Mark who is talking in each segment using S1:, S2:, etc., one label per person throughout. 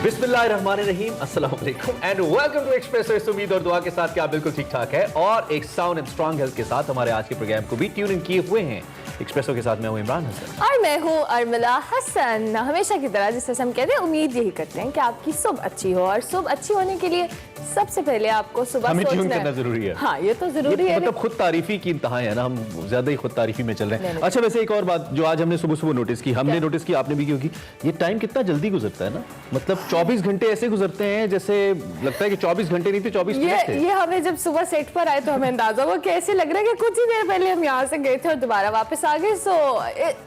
S1: बिस्मिल्लाहिर्रहमानिर्रहीम, अस्सलाम वालेकुम एंड वेलकम टू एक्सप्रेसो। इस उम्मीद और दुआ के साथ कि आप बिल्कुल ठीक ठाक है और एक साउंड एंड स्ट्रांग हेल्थ के साथ हमारे आज के प्रोग्राम को भी ट्यून इन किए हुए हैं। एक्सप्रेसो के साथ मैं हूं इमरान हसन
S2: और मैं हूं अरमला हसन। हमेशा की तरह जिससे हम कहते हैं, उम्मीद यही करते हैं कि आपकी सुबह अच्छी हो, और सुबह अच्छी होने के लिए सबसे पहले आपको सुबह
S1: हमें ट्यून
S2: सोचना
S1: करना जरूरी है।
S2: हाँ, ये तो जरूरी है।
S1: मतलब खुद तारीफी की इंतहा है ना, हम ज्यादा ही खुद तारीफी में चल रहे हैं। अच्छा, वैसे एक और बात जो आज हमने सुबह सुबह नोटिस की, हमने नोटिस की, आपने भी की होगी, ये टाइम कितना जल्दी गुजरता है ना। मतलब 24 घंटे ऐसे गुजरते हैं जैसे लगता है कि 24 घंटे नहीं थे, 24 मिनट थे।
S2: ये हमें जब सुबह सेट पर आए तो हमें अंदाजा हुआ कि ऐसे लग रहा है कि कुछ ही देर पहले हम यहाँ से गए थे और दोबारा वापस आ गए। सो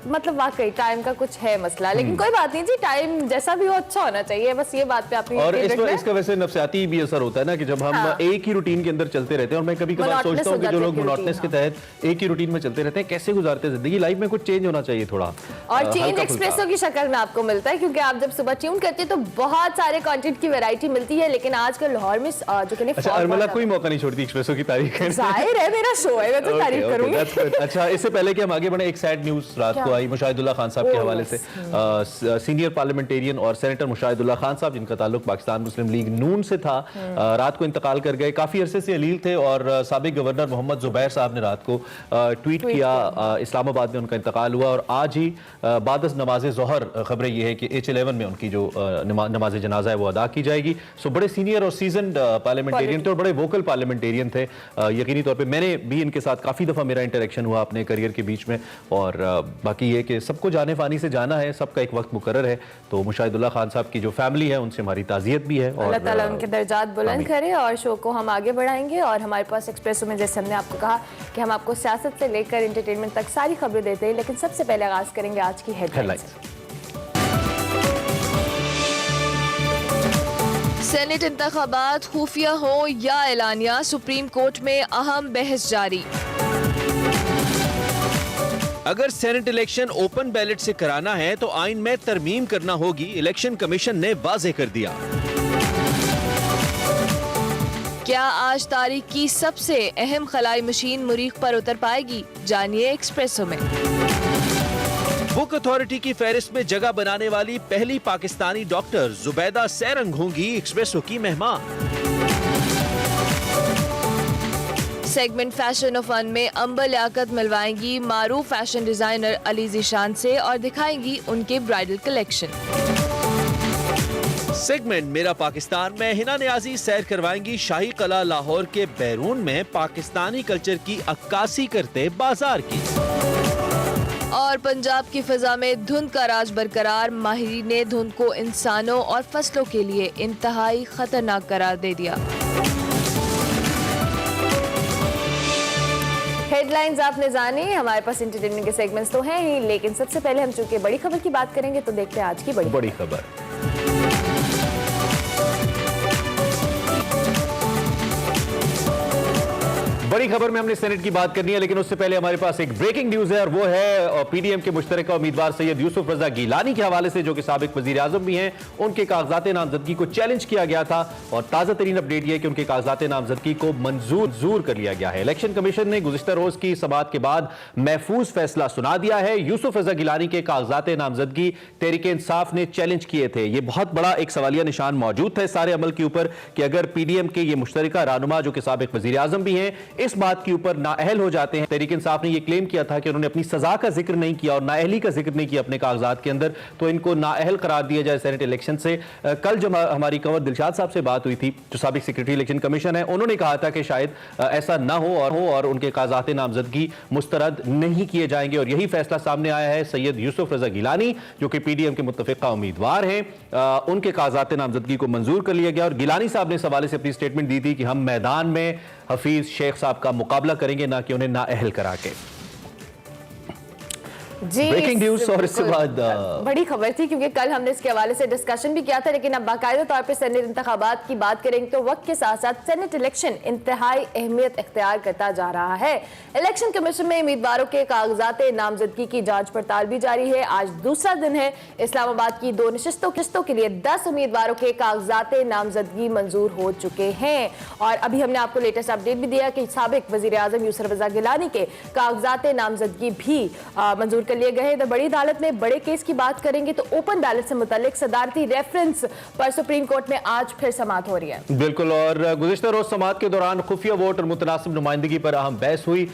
S2: मतलब वाकई टाइम का कुछ है मसला, लेकिन कोई बात नहीं जी, टाइम जैसा भी हो अच्छा होना चाहिए, बस ये बात पे आपने।
S1: और इसका वैसे नफ्सियाती भी असर होता है ना कि जब हम एक ही रूटीन के अंदर चलते रहते हैं, और मैं कभी कभार सोचता हूँ कि जो लोग मोनोटोनस के तहत एक ही रूटीन में चलते रहते हैं कैसे गुजारते हैं जिंदगी। लाइफ में कुछ चेंज होना चाहिए थोड़ा,
S2: और चेंज एक्सप्रेसो की शक्ल में आपको मिलता है, क्योंकि आप जब सुबह ट्यून करते हैं तो बहुत सारे कंटेंट की वैरायटी मिलती है। लेकिन आजकल लाहौर में जो कि
S1: अरमला कोई मौका नहीं छोड़ती एक्सप्रेसो की तारीफ करने।
S2: जाहिर है, मेरा शो है, मैं तो तारीफ करूंगी।
S1: अच्छा, इससे पहले कि हम आगे बढ़े, एक सैड न्यूज रात को आई मुशाहिदुल्लाह खान साहब के हवाले से। सीनियर पार्लियामेंटेरियन और सेनेटर मुशाहिदुल्लाह खान साहब, जिनका ताल्लुक पाकिस्तान मुस्लिम लीग नून से था, रात को इंतकाल कर गए। काफी अरसे से अलील थे और साबिक गवर्नर मोहम्मद जुबैर साहब ने रात को ट्वीट किया, इस्लामाबाद में उनका इंतकाल हुआ। और आज ही बाद नमाज ज़ोहर खबरें ये है कि H11 में उनकी जो नमाज जनाजा है वो अदा की जाएगी। सो बड़े सीनियर और सीजनड पार्लियामेंटेरियन थे और बड़े वोकल पार्लियामेंटेरियन थे। यकीनी तौर पे मैंने भी इनके साथ काफ़ी दफ़ा मेरा इंटरेक्शन हुआ अपने करियर के बीच में। और बाकी ये कि सबको जाने फानी से जाना है, सबका एक वक्त मुकर्रर है। तो मुशाहिदुल्लाह खान साहब की जो फैमिली है उनसे हमारी ताज़ियत भी है और
S2: अल्लाह ताला उनके दर्जात बुलंद करे। और शो को हम आगे बढ़ाएंगे, और हमारे पास एक्सप्रेसो में जैसे हमने आपको कहा कि हम आपको सियासत से लेकर एंटरटेनमेंट तक सारी खबरें देते हैं। लेकिन सबसे पहले आगाज करेंगे आज की हेडलाइंस। सेनेट इंतखाबात खुफिया हो या एलानिया, सुप्रीम कोर्ट में अहम बहस जारी।
S3: अगर सेनेट इलेक्शन ओपन बैलेट से कराना है तो आइन में तरमीम करना होगी, इलेक्शन कमीशन ने वाज़ेह कर दिया।
S2: क्या आज तारीख की सबसे अहम खलाई मशीन मुरीख पर उतर पाएगी? जानिए एक्सप्रेसो में।
S3: बुक अथॉरिटी की फहरिस्त में जगह बनाने वाली पहली पाकिस्तानी डॉक्टर जुबैदा सैरंग होंगी एक्सप्रेसो की मेहमान।
S2: सेगमेंट फैशन और फन में अंबर लियाकत मिलवाएंगी मारूफ फैशन डिजाइनर अली ज़ीशान से और दिखाएंगी उनके ब्राइडल कलेक्शन।
S3: सेगमेंट मेरा पाकिस्तान में हिना नियाजी सैर करवाएंगी शाही कला लाहौर के बैरून में पाकिस्तानी कल्चर की अक्कासी करते बाजार की।
S2: और पंजाब की फिजा में धुंध का राज बरकरार, माहिरीन ने धुंध को इंसानों और फसलों के लिए इंतहाई खतरनाक करार दे दिया। हेडलाइंस आपने जानी, हमारे पास एंटरटेनमेंट के सेगमेंट्स तो हैं ही, लेकिन सबसे पहले हम चूंकि बड़ी खबर की बात करेंगे तो देखते हैं आज की बड़ी
S1: खबर। बड़ी खबर में हमने सेनेट की बात करनी है, लेकिन उससे पहले हमारे पास एक ब्रेकिंग न्यूज है और वो है पीडीएम के मुश्तरका उम्मीदवार सैयद यूसुफ रजा गिलानी के हवाले से, जो कि साबिक वजीर आजम भी हैं। उनके कागजात नामजदगी को चैलेंज किया गया था और ताज़ा तरीन अपडेट यह कि उनके कागजात नामजदगी को मंजूर कर लिया गया है। इलेक्शन कमीशन ने गुज़िश्ता रोज की समाअत के बाद महफूज फैसला सुना दिया है। यूसुफ रजा गिलानी के कागजात नामजदगी तहरीक इंसाफ ने चैलेंज किए थे। यह बहुत बड़ा एक सवालिया निशान मौजूद था इस सारे अमल के ऊपर कि अगर पीडीएम के ये मुश्तरका रहनुमा, जो कि साबिक वजीर आजम भी हैं, इस बात के ऊपर नाअहल हो जाते हैं। तहरीक इंसाफ ने यह क्लेम किया था कि उन्होंने अपनी सजा का जिक्र नहीं किया और नाअहली का जिक्र नहीं किया अपने कागजात के अंदर, तो इनको नाअहल करार दिया जाए सेनेट इलेक्शन से। कल जब हमारी कंवर दिलशाद साहब से बात हुई थी, जो साबिक सेक्रेटरी इलेक्शन कमीशन है, उन्होंने कहा था कि शायद ऐसा ना हो और उनके कागजात नामजदगी मुस्तरद नहीं किए जाएंगे। और यही फैसला सामने आया है। सैयद यूसुफ रजा गिलानी, जो कि पीडीएम के मुत्तफिका उम्मीदवार हैं, उनके कागजात नामजदगी को मंजूर कर लिया गया। और गिलानी साहब ने इस हवाले से अपनी स्टेटमेंट दी थी कि हम मैदान में हफीज शेख साहब का मुकाबला करेंगे, ना कि उन्हें नाअहल करा के।
S2: जी,
S1: ब्रेकिंग न्यूज। और इसके बाद
S2: बड़ी खबर थी, क्योंकि कल हमने इसके हवाले से डिस्कशन भी किया था, लेकिन अब बाकायदा तौर पे सेनेट इंतखाबात की बात करेंगे तो वक्त के साथ साथ सेनेट इलेक्शन इंतहाई अहमियत इख्तियार करता जा रहा है। इलेक्शन कमीशन में उम्मीदवारों के कागजात नामजदगी की जांच पड़ताल भी जारी है। आज दूसरा दिन है। इस्लामाबाद की 2 नशिस्तों के लिए 10 उम्मीदवारों के कागजात नामजदगी मंजूर हो चुके हैं। और अभी हमने आपको लेटेस्ट अपडेट भी दिया कि साबिक वजीर आजम यूसुफ रजा गिलानी के कागजात नामजदगी भी मंजूर कर लिए गए। इधर बड़ी अदालत में बड़े केस की बात करेंगे तो ओपन बैलेट से मुतालिक सदारती रेफरेंस पर सुप्रीम कोर्ट में आज फिर समाअत हो रही है।
S1: बिल्कुल, और गुज़िश्ता रोज समाअत के दौरान खुफिया वोट और मुतनासिब नुमाइंदगी पर अहम बहस हुई।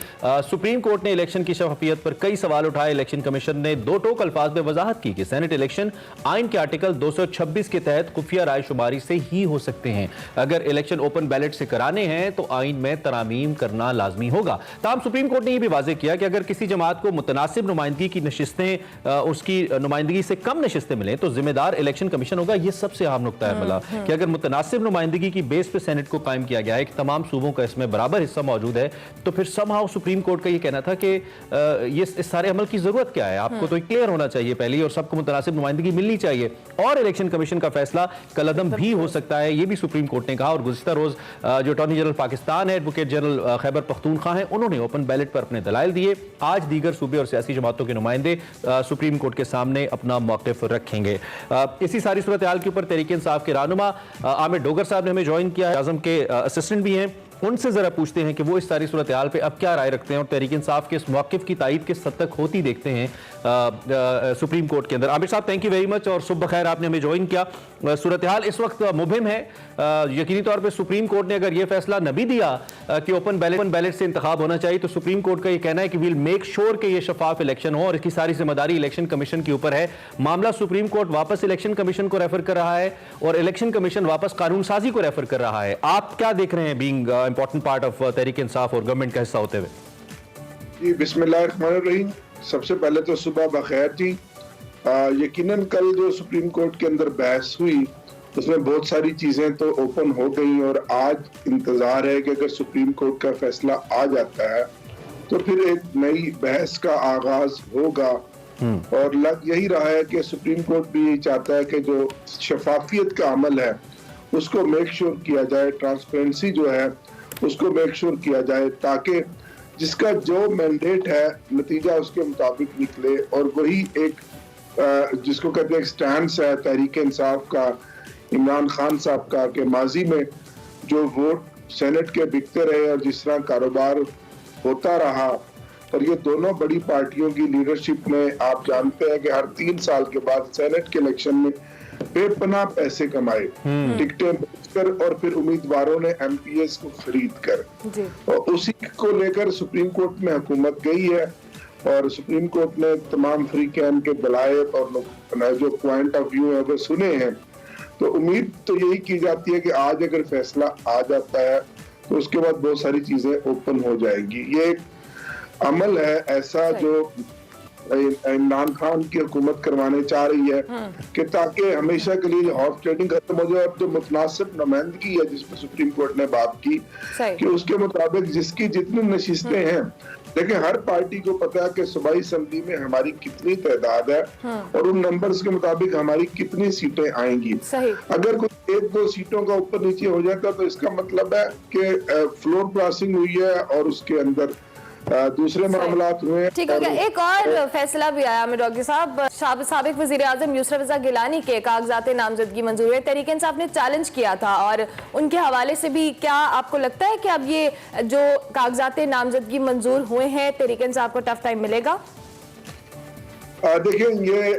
S1: सुप्रीम कोर्ट ने इलेक्शन की शफाफियत पर कई सवाल उठाए। इलेक्शन कमीशन ने दो टोक अल्फाज में वजाहत की कि सेनेट इलेक्शन आइन के आर्टिकल 226 के तहत खुफिया राय शुमारी से ही हो सकते हैं। अगर इलेक्शन ओपन बैलेट से कराने हैं तो आइन में तरामीम करना लाजमी होगा। ताहम सुप्रीम कोर्ट ने यह भी वाज़ेह किया कि अगर किसी जमात को मुतनासिब नुमाइंदगी की नशिस्तें उसकी नुमाइंदगी से कम नशिस्तें मिलें तो जिम्मेदार इलेक्शन कमीशन होगा। यह सबसे अहम नुकता है मला कि अगर मुतनासिब नुमाइंदगी की बेस पे सेनेट को कायम किया गया है कि तमाम सूबों का इसमें बराबर हिस्सा मौजूद है, तो फिर समहाउ सुप्रीम कोर्ट का यह कहना था कि ये इस सारे अमल की जरूरत क्या है, आपको तो क्लियर होना चाहिए पहले और सबको मुतनासिब नुमाइंदगी मिलनी चाहिए और इलेक्शन कमीशन का फैसला कलअदम भी हो सकता है, यह भी सुप्रीम कोर्ट ने कहा। और गुज़िश्ता रोज जो अटॉर्नी जनरल पाकिस्तान है, एडवोकेट जनरल खैबर पख्तूनख्वा हैं, उन्होंने ओपन बैलेट पर अपने दलाइल दिए। आज दीगर सूबे और सियासी जमातों के नुमाइंदे सुप्रीम कोर्ट के सामने अपना मौक़िफ़ रखेंगे। इसी सारी सूरत हाल के ऊपर तहरीक इंसाफ के रहनुमा आमिर डोगर साहब ने हमें ज्वाइन किया, आज़म के असिस्टेंट भी हैं। उनसे जरा पूछते हैं कि वो इस सारी सूरत हाल पे अब क्या राय रखते हैं और तहरीक इंसाफ के इस मौक़िफ़ की तायीद किस हद तक होती देखते हैं सुप्रीम कोर्ट के अंदर। आमिर साहब, थैंक यू वेरी मच और सुबह खैर, आपने हमें ज्वाइन किया। सूरत हाल इस वक्त मुबहिम है। यकीनी तौर पे सुप्रीम कोर्ट ने अगर ये फैसला न भी दिया कि ओपन बैलेट से इंतखाब होना चाहिए, तो सुप्रीम कोर्ट का ये कहना है कि वील मेक श्योर कि ये शफाफ इलेक्शन हो और इसकी सारी जिम्मेदारी इलेक्शन कमीशन के ऊपर है। मामला सुप्रीम कोर्ट वापस इलेक्शन कमीशन को रेफर कर रहा है और इलेक्शन कमीशन वापस कानून साजी को रेफर कर रहा है। आप क्या देख रहे हैं being important part of Tehreek Insaf और गवर्नमेंट का हिस्सा होते हुए?
S4: जी, बिस्मिल्लाहिर्रहमानिर्रहीम। सबसे पहले तो सुबह बखैर जी। यकीनन कल जो सुप्रीम कोर्ट के अंदर बहस हुई उसमें बहुत सारी चीजें तो ओपन हो गई और आज इंतजार है कि अगर सुप्रीम कोर्ट का फैसला आ जाता है तो फिर एक नई बहस का आगाज होगा। और लग यही रहा है कि सुप्रीम कोर्ट भी यही चाहता है कि जो शफाफियत का अमल है उसको मेक श्योर किया जाए, ट्रांसपेरेंसी जो है उसको मेक श्योर किया जाए, ताकि जिसका जो मैंडेट है नतीजा उसके मुताबिक निकले। और वही एक जिसको कहते हैं स्टैंड है तहरीक इंसाफ का, इमरान खान साहब का, कि माजी में जो वोट सेनेट के बिकते रहे और जिस तरह कारोबार होता रहा, और ये दोनों बड़ी पार्टियों की लीडरशिप में आप जानते हैं कि हर 3 साल के बाद सेनेट के इलेक्शन में बेपनाह पैसे कमाए, टिकटें बेचकर और फिर उम्मीदवारों ने एमपीएस को खरीद कर। और उसी को लेकर सुप्रीम कोर्ट में हुकूमत गई है और सुप्रीम कोर्ट ने तमाम फ्री कैन के दलाइल और जो पॉइंट ऑफ व्यू है वो सुने हैं। तो उम्मीद तो यही की जाती है कि आज अगर फैसला आ जाता है तो उसके बाद बहुत सारी चीजें ओपन हो जाएंगी। ये एक अमल है ऐसा जो इमरान खान की हुकूमत करवाने चाह रही है कि ताकि हमेशा के लिए हॉर्स ट्रेडिंग खत्म हो जाए। अब जो मुतनासिब नुमाइंदगी है जिसमें सुप्रीम कोर्ट ने बात की कि उसके मुताबिक जिसकी जितनी नशिस्तें हैं, देखिए हर पार्टी को पता है कि सूबाई असेंबली में हमारी कितनी तादाद है और उन नंबर्स के मुताबिक हमारी कितनी सीटें आएंगी। अगर कुछ 1-2 सीटों का ऊपर नीचे हो जाता तो इसका मतलब है कि फ्लोर क्रॉसिंग हुई है और उसके अंदर दूसरे मामलात हुए।
S2: ठीक है, एक और फैसला भी आया आमिर डॉगी साहब, साबिक वजीर आजम यूसुफ रजा गिलानी के कागजात नामजदगी मंजूर है। तहरीक इंसाफ ने चैलेंज किया था और उनके हवाले से भी क्या आपको लगता है कि अब ये जो कागजात नामजदगी मंजूर हुए हैं तहरीक इंसाफ को टफ टाइम मिलेगा?
S4: देखिए, ये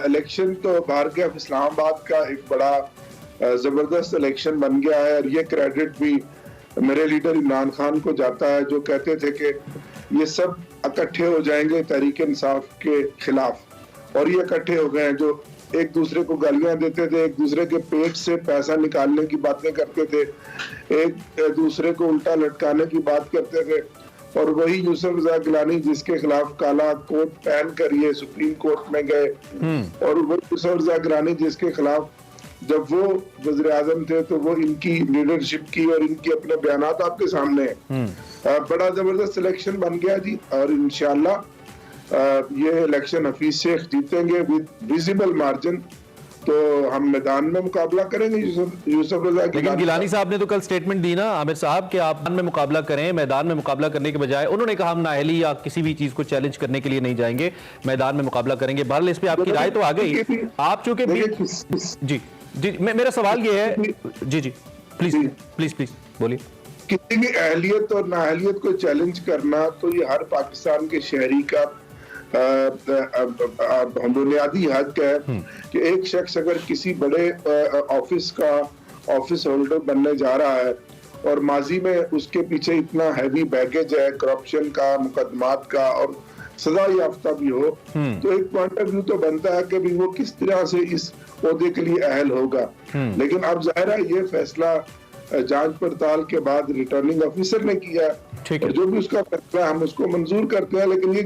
S4: इलेक्शन तो बारगाह इस्लामाबाद का एक बड़ा जबरदस्त इलेक्शन बन गया है और ये क्रेडिट भी मेरे लीडर इमरान खान को जाता है, जो कहते थे कि ये सब इकट्ठे हो जाएंगे तहरीक इंसाफ के खिलाफ, और ये इकट्ठे हो गए हैं। जो एक दूसरे को गालियां देते थे, एक दूसरे के पेट से पैसा निकालने की बातें करते थे, एक दूसरे को उल्टा लटकाने की बात करते थे, और वही यूसुफ रजा गिलानी जिसके खिलाफ काला कोट पहन कर ये सुप्रीम कोर्ट में गए, और वो यूसुफ रजा गिलानी जिसके खिलाफ जब वो वज़ीर आज़म थे तो वो इनकी लीडरशिप की और इनके अपने बयानात आपके सामने है। बड़ा जबरदस्त इलेक्शन बन गया जी, और इंशाल्लाह ये इलेक्शन हफीज शेख जीतेंगे विद विजिबल मार्जिन। तो हम मैदान में मुकाबला करेंगे यूसुफ रजा।
S1: लेकिन गिलानी साहब ने तो कल स्टेटमेंट दी ना आमिर साहब कि आप मैदान में मुकाबला करें, मैदान में मुकाबला करने के बजाय उन्होंने कहा हम नाअहली या किसी भी चीज को चैलेंज करने के लिए नहीं जाएंगे, मैदान में मुकाबला करेंगे। बहरहाल इस पे आपकी राय तो आ गई। आप चूंकि जी मेरा सवाल ये है, जी प्लीज बोलिए।
S4: किसी की अहलियत और नाअहलियत को चैलेंज करना तो ये हर पाकिस्तान के शहरी का बुनियादी हक है कि एक शख्स अगर किसी बड़े ऑफिस होल्डर बनने जा रहा है और माजी में उसके पीछे इतना हैवी बैगेज है करप्शन का, मुकदमात का और सजा याफ्ता भी हो, तो एक पॉइंट ऑफ व्यू तो बनता है कि भी वो किस तरह से इस ओहदे के लिए अहल होगा। लेकिन अब जाहिर है ये फैसला जांच पड़ताल के बाद रिटर्निंग ऑफिसर ने किया
S1: ठीक है।
S4: और जो भी उसका फैसला हम उसको मंजूर करते हैं, लेकिन ये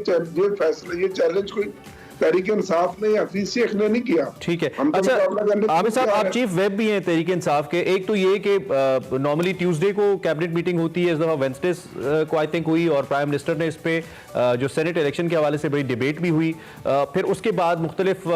S4: फैसला, ये चैलेंज कोई तहरीक इंसाफ ने या हफीज शेख ने नहीं किया।
S1: ठीक है।
S4: हम तो
S1: अच्छा
S4: मुकाबला करने
S1: आमिर साहब,
S4: तैयार
S1: आप
S4: हैं।
S1: चीफ वेब भी हैं तहरीक इंसाफ के। एक तो ये कि नॉर्मली ट्यूसडे को कैबिनेट मीटिंग होती है, इस दफा वेंसडे को आई थिंक हुई, और प्राइम मिनिस्टर ने इस पे जो सेनेट इलेक्शन के हवाले से बड़ी डिबेट भी हुई। फिर उसके बाद मुख्तलिफ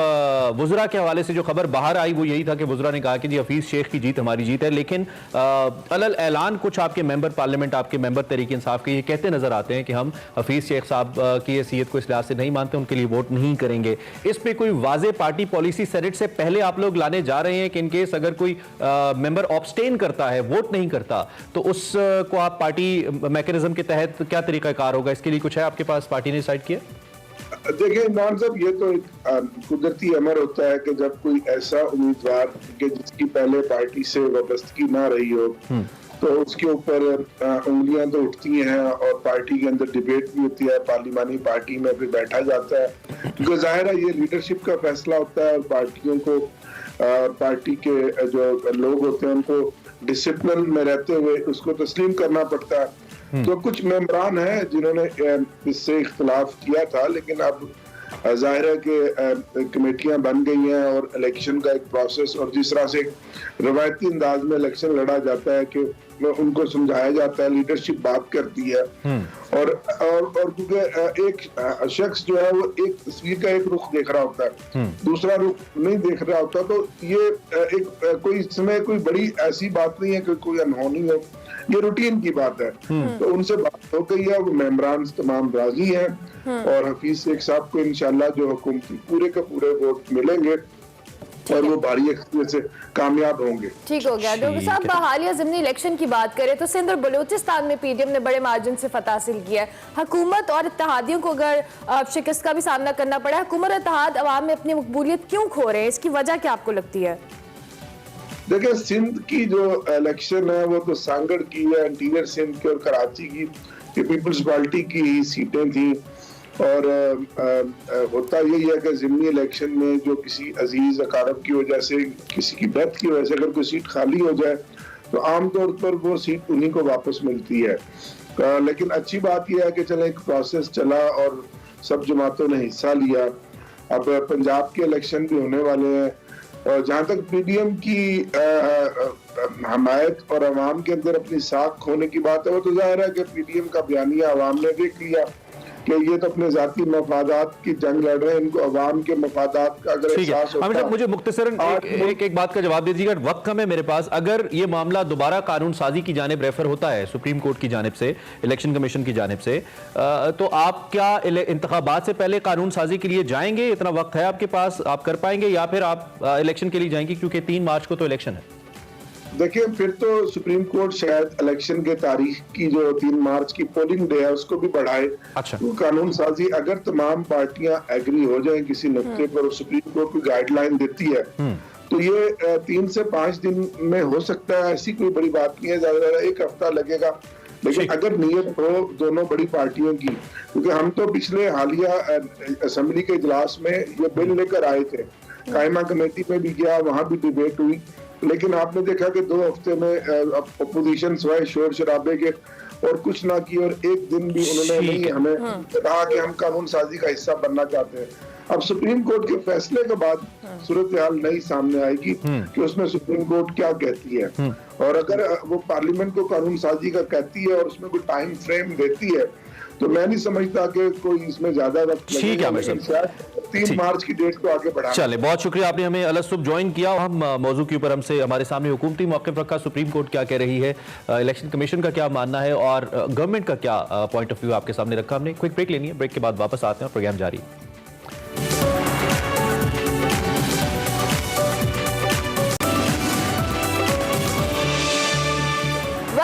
S1: वुज़रा के हवाले से जो खबर बाहर आई वो यही था कि वुज़रा ने कहा कि जी हफीज शेख की जीत हमारी जीत है, लेकिन अलल ऐलान कुछ आपके मेंबर पार्लियामेंट, आपके मेंबर तहरीक इंसाफ के ये कहते नजर आते हैं कि हम हफीज शेख साहब की हैसियत को इस लिहाज से नहीं मानते, उनके लिए वोट नहीं करेंगे। इस पे कोई वाज़े पार्टी पॉलिसी सेनेट से पहले आप लोग लाने जा रहे हैं कि इनकेस अगर कोई मेंबर ऑब्स्टेन करता है, वोट नहीं करता, तो उस को आप पार्टी मैकेनिज्म के तहत क्या तरीकाकार होगा, इसके लिए कुछ है आपके पास, पार्टी ने डिसाइड किया?
S4: देखिए इमरान साहब, ये तो एक कुदरती अमर होता है कि जब कोई ऐसा उम्मीदवार कि जिसकी पहले पार्टी से वाबस्तगी ना रही हो तो उसके ऊपर उंगलियां तो उठती हैं और पार्टी के अंदर डिबेट भी होती है, पार्लिमानी पार्टी में फिर बैठा जाता है, क्योंकि जाहिर है ये लीडरशिप का फैसला होता है और पार्टियों को पार्टी के जो लोग होते हैं उनको डिसिप्लिन में रहते हुए उसको तस्लीम करना पड़ता है। तो कुछ मेंबरान हैं जिन्होंने इससे इख्तिलाफ किया था, लेकिन अब जाहिर है कि कमेटियां बन गई हैं और इलेक्शन का एक प्रोसेस, और जिस तरह से रवायती अंदाज में इलेक्शन लड़ा जाता है कि उनको समझाया जाता है, लीडरशिप बात करती है, और क्योंकि एक शख्स जो है वो एक तस्वीर का एक रुख देख रहा होता है, दूसरा रुख नहीं देख रहा होता, तो ये एक कोई इसमें कोई बड़ी ऐसी बात नहीं है कि कोई अनहोनी हो, ये रूटीन की बात है। तो उनसे बात हो गई है, वो मेंबरान तमाम राजी हैं और हफीज शेख साहब को इंशाल्लाह जो हुकूमती पूरे के पूरे वोट मिलेंगे और वो भारी अक्सरियत से कामयाब होंगे।
S2: ठीक हो गया। डॉक्टर साहब, हालिया ज़िमनी इलेक्शन की बात करें तो सिंध और बलूचिस्तान में पीडीएम ने बड़े मार्जिन से फतह हासिल किया है। हुकूमत और इत्तेहादियों को अगर शिकस्त का भी सामना करना पड़ा, हुकूमत और इत्तेहाद अवाम में अपनी मकबूलियत क्यों खो रहे हैं, इसकी वजह क्या आपको लगती है?
S4: देखिए, सिंध की जो इलेक्शन है वो तो सांगड़ की है, इंटीरियर सिंध की और कराची की पीपल्स पार्टी की ही सीटें थी, और होता यही है कि ज़िमनी इलेक्शन में जो किसी अजीज अकारब की वजह से, किसी की डेथ की वजह से अगर कोई सीट खाली हो जाए तो आमतौर पर वो सीट उन्हीं को वापस मिलती है। लेकिन अच्छी बात यह है कि चले एक प्रोसेस चला और सब जमातों ने हिस्सा लिया। अब पंजाब के इलेक्शन भी होने वाले हैं, और जहाँ तक पीडीएम की हमायत और अवाम के अंदर अपनी साख खोने की बात है, वो तो जाहिर है कि पीडीएम का बयानिया अवाम ने देख लिया कि ये तो अपने जाती मफादात की जंग लड़ रहे हैं, इनको अवाम के मफादात का अगर एहसास होता है।
S1: मुझे मुख्तसरन एक बात का जवाब दे दीजिएगा, वक्त कम है मेरे पास। अगर ये मामला दोबारा कानून साजी की जानिब रेफर होता है सुप्रीम कोर्ट की जानिब से, इलेक्शन कमीशन की जानिब से, तो आप क्या इंतखाबात से पहले कानून साजी के लिए जाएंगे? इतना वक्त है आपके पास, आप कर पाएंगे, या फिर आप इलेक्शन के लिए जाएंगे, क्योंकि 3 मार्च को तो इलेक्शन है?
S4: देखिए, फिर तो सुप्रीम कोर्ट शायद इलेक्शन के तारीख की जो 3 मार्च की पोलिंग डे है उसको भी बढ़ाए।
S1: अच्छा।
S4: तो कानून साजी अगर तमाम पार्टियां एग्री हो जाएं किसी नुक्ते पर, सुप्रीम कोर्ट कोई गाइडलाइन देती है, तो ये 3 से 5 दिन में हो सकता है, ऐसी कोई बड़ी बात नहीं है, ज्यादा 1 हफ्ता लगेगा। लेकिन अगर नियत हो दोनों बड़ी पार्टियों की, क्योंकि हम तो पिछले हालिया असेंबली के इजलास में ये बिल लेकर आए थे, कायमा कमेटी में भी गया, वहां भी डिबेट हुई, लेकिन आपने देखा कि 2 हफ्ते में अपोजिशन सवाए शोर शराबे के और कुछ ना की, और एक दिन भी उन्होंने नहीं हमें कहा कि हम कानून साजी का हिस्सा बनना चाहते हैं। अब सुप्रीम कोर्ट के फैसले के बाद सूरत हाल नई सामने आएगी कि उसमें सुप्रीम कोर्ट क्या कहती है, और अगर वो पार्लियामेंट को कानून साजी का कहती है और उसमें कोई टाइम फ्रेम देती है, तो मैं नहीं समझता कि कोई इसमें ज्यादा वक्त
S1: ठीक है,
S4: लेकिन शायद 3 मार्च की डेट को आगे बढ़ा।
S1: चले, बहुत शुक्रिया, आपने हमें अलग सुबह ज्वाइन किया। हम मौजू के ऊपर हमसे हमारे सामने हुकूमती मौक़िफ़ रखा, सुप्रीम कोर्ट क्या कह रही है, इलेक्शन कमीशन का क्या मानना है, और गवर्नमेंट का क्या पॉइंट ऑफ व्यू आपके सामने रखा। हमने क्विक ब्रेक लेनी है, ब्रेक के बाद वापस आते हैं और प्रोग्राम जारी है।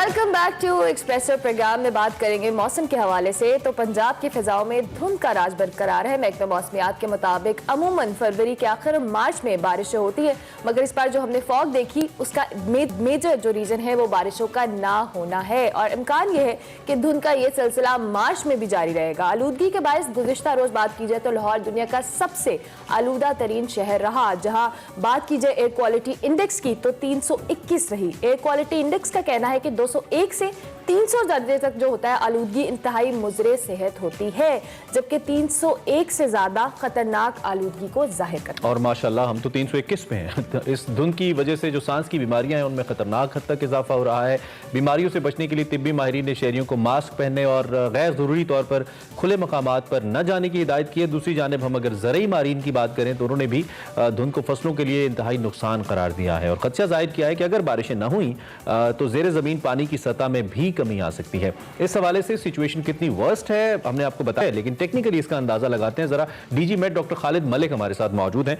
S2: Welcome back to Expresso program में बात करेंगे मौसम के हवाले से। तो पंजाब की फिजाओं में धुंध का राज बरकरार है। महकमा मौसमियात के मुताबिक अमूमन फरवरी के आखिर मार्च में बारिशें होती है, मगर इस बार जो हमने फॉग देखी उसका मेजर जो रीजन है वो बारिशों का ना होना है, और इम्कान ये है कि धुंध का ये सिलसिला मार्च में भी जारी रहेगा। आलूदगी के बायस गुज़िश्ता रोज बात की जाए तो लाहौर दुनिया का सबसे आलूदा तरीन शहर रहा। जहाँ बात की जाए एयर क्वालिटी इंडेक्स की तो 321 रही। एयर क्वालिटी इंडेक्स का कहना है कि 201 से 300 दर्जे तक जो होता है आलूदगी इंतहाई मुजरे सेहत होती है, जबकि 301 से ज्यादा खतरनाक आलूदगी को जाहिर करता है।
S1: और माशाल्लाह हम तो 321 पे हैं। इस धुंध की वजह से जो सांस की बीमारियां हैं उनमें खतरनाक हद तक इजाफा हो रहा है। बीमारियों से बचने के लिए तिब्बी माहिरीन ने शहरियों को मास्क पहनने और गैर ज़रूरी तौर पर खुले मकामात पर न जाने की हिदायत की है। दूसरी जानिब हम अगर ज़रई माहिरीन की बात करें तो उन्होंने भी धुंध को फसलों के लिए इंतहाई नुकसान करार दिया है और खदशा जाहिर किया है कि अगर बारिशें न हुई तो ज़ेरे ज़मीन पानी की सतह में भी कमी आ सकती है। इस हवाले से सिचुएशन कितनी वर्स्ट है हमने आपको बताया, लेकिन टेक्निकली इसका अंदाजा लगाते हैं। जरा DG Met doctor Khalid Malik हमारे साथ मौजूद हैं,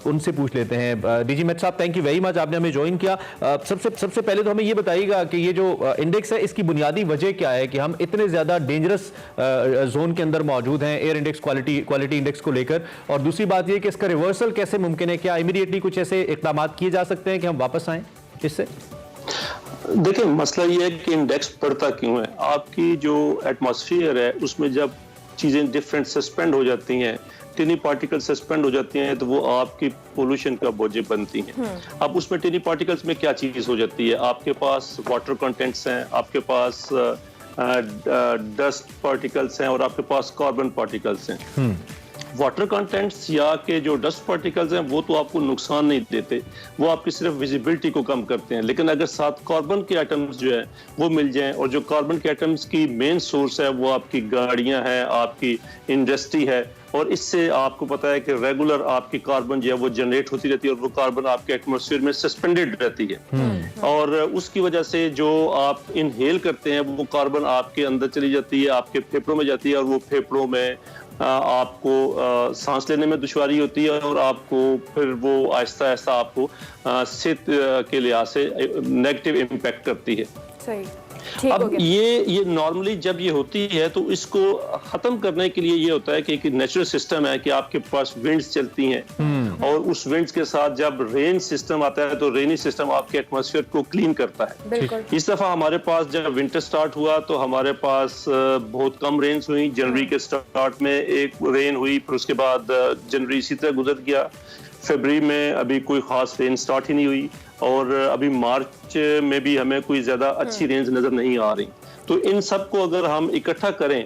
S1: उनसे पूछ लेते हैं। डीजी मेट साहब, थैंक यू वेरी मच, आपने हमें ज्वाइन किया। सबसे पहले तो हमें ये बताइएगा कि ये जो इंडेक्स है इसकी बुनियादी वजह क्या है कि हम इतने ज्यादा डेंजरस जोन के अंदर मौजूद हैं एयर इंडेक्स क्वालिटी इंडेक्स को लेकर, और दूसरी बात ये कि इसका रिवर्सल कैसे मुमकिन है? क्या इमीडिएटली कुछ ऐसे इकदाम किए जा सकते हैं कि हम वापस आएं इससे?
S5: देखिए, मसला ये है कि इंडेक्स बढ़ता क्यों है। आपकी जो एटमॉस्फेयर है उसमें जब चीजें डिफरेंट सस्पेंड हो जाती हैं, टिनी पार्टिकल सस्पेंड हो जाती हैं, तो वो आपकी पोल्यूशन का बोझ बनती हैं। अब उसमें टिनी पार्टिकल्स में क्या चीज हो जाती है? आपके पास वाटर कंटेंट्स हैं, आपके पास डस्ट पार्टिकल्स हैं और आपके पास कार्बन पार्टिकल्स हैं। वाटर कंटेंट्स या के जो डस्ट पार्टिकल्स हैं वो तो आपको नुकसान नहीं देते, वो आपकी सिर्फ विजिबिलिटी को कम करते हैं। लेकिन अगर साथ कार्बन के एटम्स जो है वो मिल जाएं, और जो कार्बन के एटम्स की मेन सोर्स है वो आपकी गाड़ियां हैं, आपकी इंडस्ट्री है, और इससे आपको पता है कि रेगुलर आपकी कार्बन जो है वो जनरेट होती रहती है और वो कार्बन आपके एटमॉस्फेयर में सस्पेंडेड रहती है, और उसकी वजह से जो आप इनहेल करते हैं वो कार्बन आपके अंदर चली जाती है, आपके फेफड़ों में जाती है, और वो फेफड़ों में आपको सांस लेने में दुश्वारी होती है, और आपको फिर वो आहिस्ता आहिस्ता आपको सेहत के लिहाज से नेगेटिव इम्पैक्ट करती है।
S2: सही।
S5: अब ये नॉर्मली जब ये होती है तो इसको खत्म करने के लिए ये होता है कि एक नेचुरल सिस्टम है कि आपके पास विंड्स चलती हैं, और उस विंड्स के साथ जब रेन सिस्टम आता है तो रेनी सिस्टम आपके एटमॉस्फेयर को क्लीन करता है। इस दफा हमारे पास जब विंटर स्टार्ट हुआ तो हमारे पास बहुत कम रेन्स हुई। जनवरी के स्टार्ट में एक रेन हुई, फिर उसके बाद जनवरी इसी तरह गुजर गया। फरवरी में अभी कोई खास रेन स्टार्ट ही नहीं हुई, और अभी मार्च में भी हमें कोई ज्यादा अच्छी रेंज नजर नहीं आ रही। तो इन सब को अगर हम इकट्ठा करें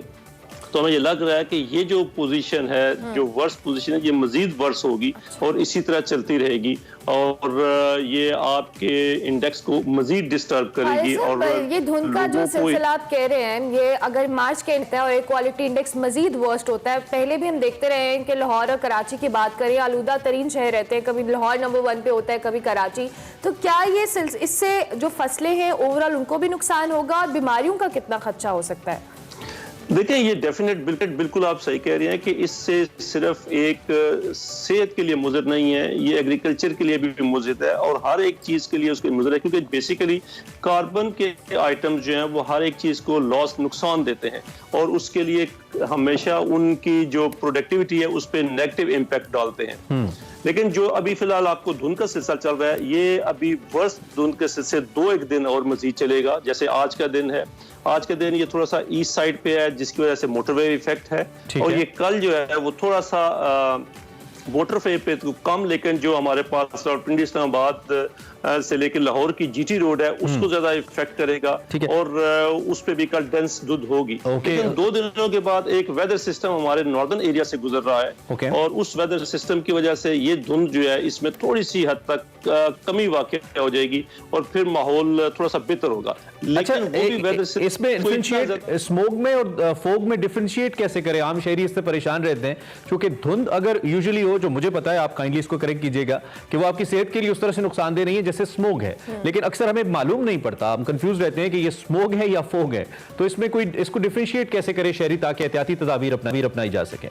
S5: तो हमें ये लग रहा है कि ये जो पोजीशन है, जो वर्स्ट पोजीशन है, ये मजीद वर्स होगी और इसी तरह चलती रहेगी, और ये आपके इंडेक्स को मजीद डिस्टर्ब करेगी। और
S2: ये धुंध का जो सिलसिला आप कह रहे हैं, ये अगर मार्च के होता है और एयर क्वालिटी इंडेक्स मजीद वर्स्ट होता है। पहले भी हम देखते रहे हैं कि लाहौर और कराची की बात करें, आलूदा तरीन शहर रहते हैं, कभी लाहौर नंबर 1 पे होता है, कभी कराची। तो क्या ये इससे जो फसलें हैं ओवरऑल उनको भी नुकसान होगा, और बीमारियों का कितना खदशा हो सकता है?
S5: देखिए, ये डेफिनेट बिल्कुल आप सही कह रहे हैं कि इससे सिर्फ एक सेहत के लिए मुज़र नहीं है, ये एग्रीकल्चर के लिए भी मुज़र है, और हर एक चीज़ के लिए उसके मुज़र है, क्योंकि बेसिकली कार्बन के आइटम्स जो हैं वो हर एक चीज़ को लॉस नुकसान देते हैं, और उसके लिए हमेशा उनकी जो प्रोडक्टिविटी है उस पर नेगेटिव इम्पैक्ट डालते हैं। लेकिन जो अभी फिलहाल आपको धुंध का सिलसिला चल रहा है, ये अभी वर्ष धुंध के सिलसिले 2-1 दिन और मजीद चलेगा। जैसे आज का दिन है, आज के दिन ये थोड़ा सा ईस्ट साइड पे है, जिसकी वजह से मोटरवे इफेक्ट है, और ये कल जो है वो थोड़ा सा मोटरवे पे तो कम, लेकिन जो हमारे पास पिंडी इस्लामाबाद से लेकर लाहौर की जीटी रोड है उसको ज्यादा इफेक्ट करेगा, और उस पे भी कल डेंस धुंध होगी। लेकिन 2 दिनों के बाद एक वेदर सिस्टम हमारे नॉर्दर्न एरिया से गुजर रहा है, और उस वेदर सिस्टम की वजह से ये धुंध जो है इसमें थोड़ी सी हद तक कमी वाक़ई हो जाएगी, और फिर माहौल थोड़ा सा बेहतर होगा। लेकिन वो भी वेदर
S1: इसमें डिफरेंशिएट स्मोक में और फोग में डिफरेंशिएट कैसे करें? आम शहरी इससे परेशान रहते हैं, क्योंकि धुंध अगर यूजुअली हो, जो मुझे पता है, आप काइंडली इसको करेक्ट कीजिएगा, कि वो आपकी सेहत के लिए उस तरह से नुकसानदेह नहीं है जैसे स्मोक है, लेकिन अक्सर हमें मालूम नहीं पड़ता, हम कंफ्यूज रहते हैं कि ये स्मोक है या फोग है। तो इसमें कोई इसको डिफरेंशिएट कैसे करें शहरी, ताकि एहतियाती तदाबीर अपनाई जा सके?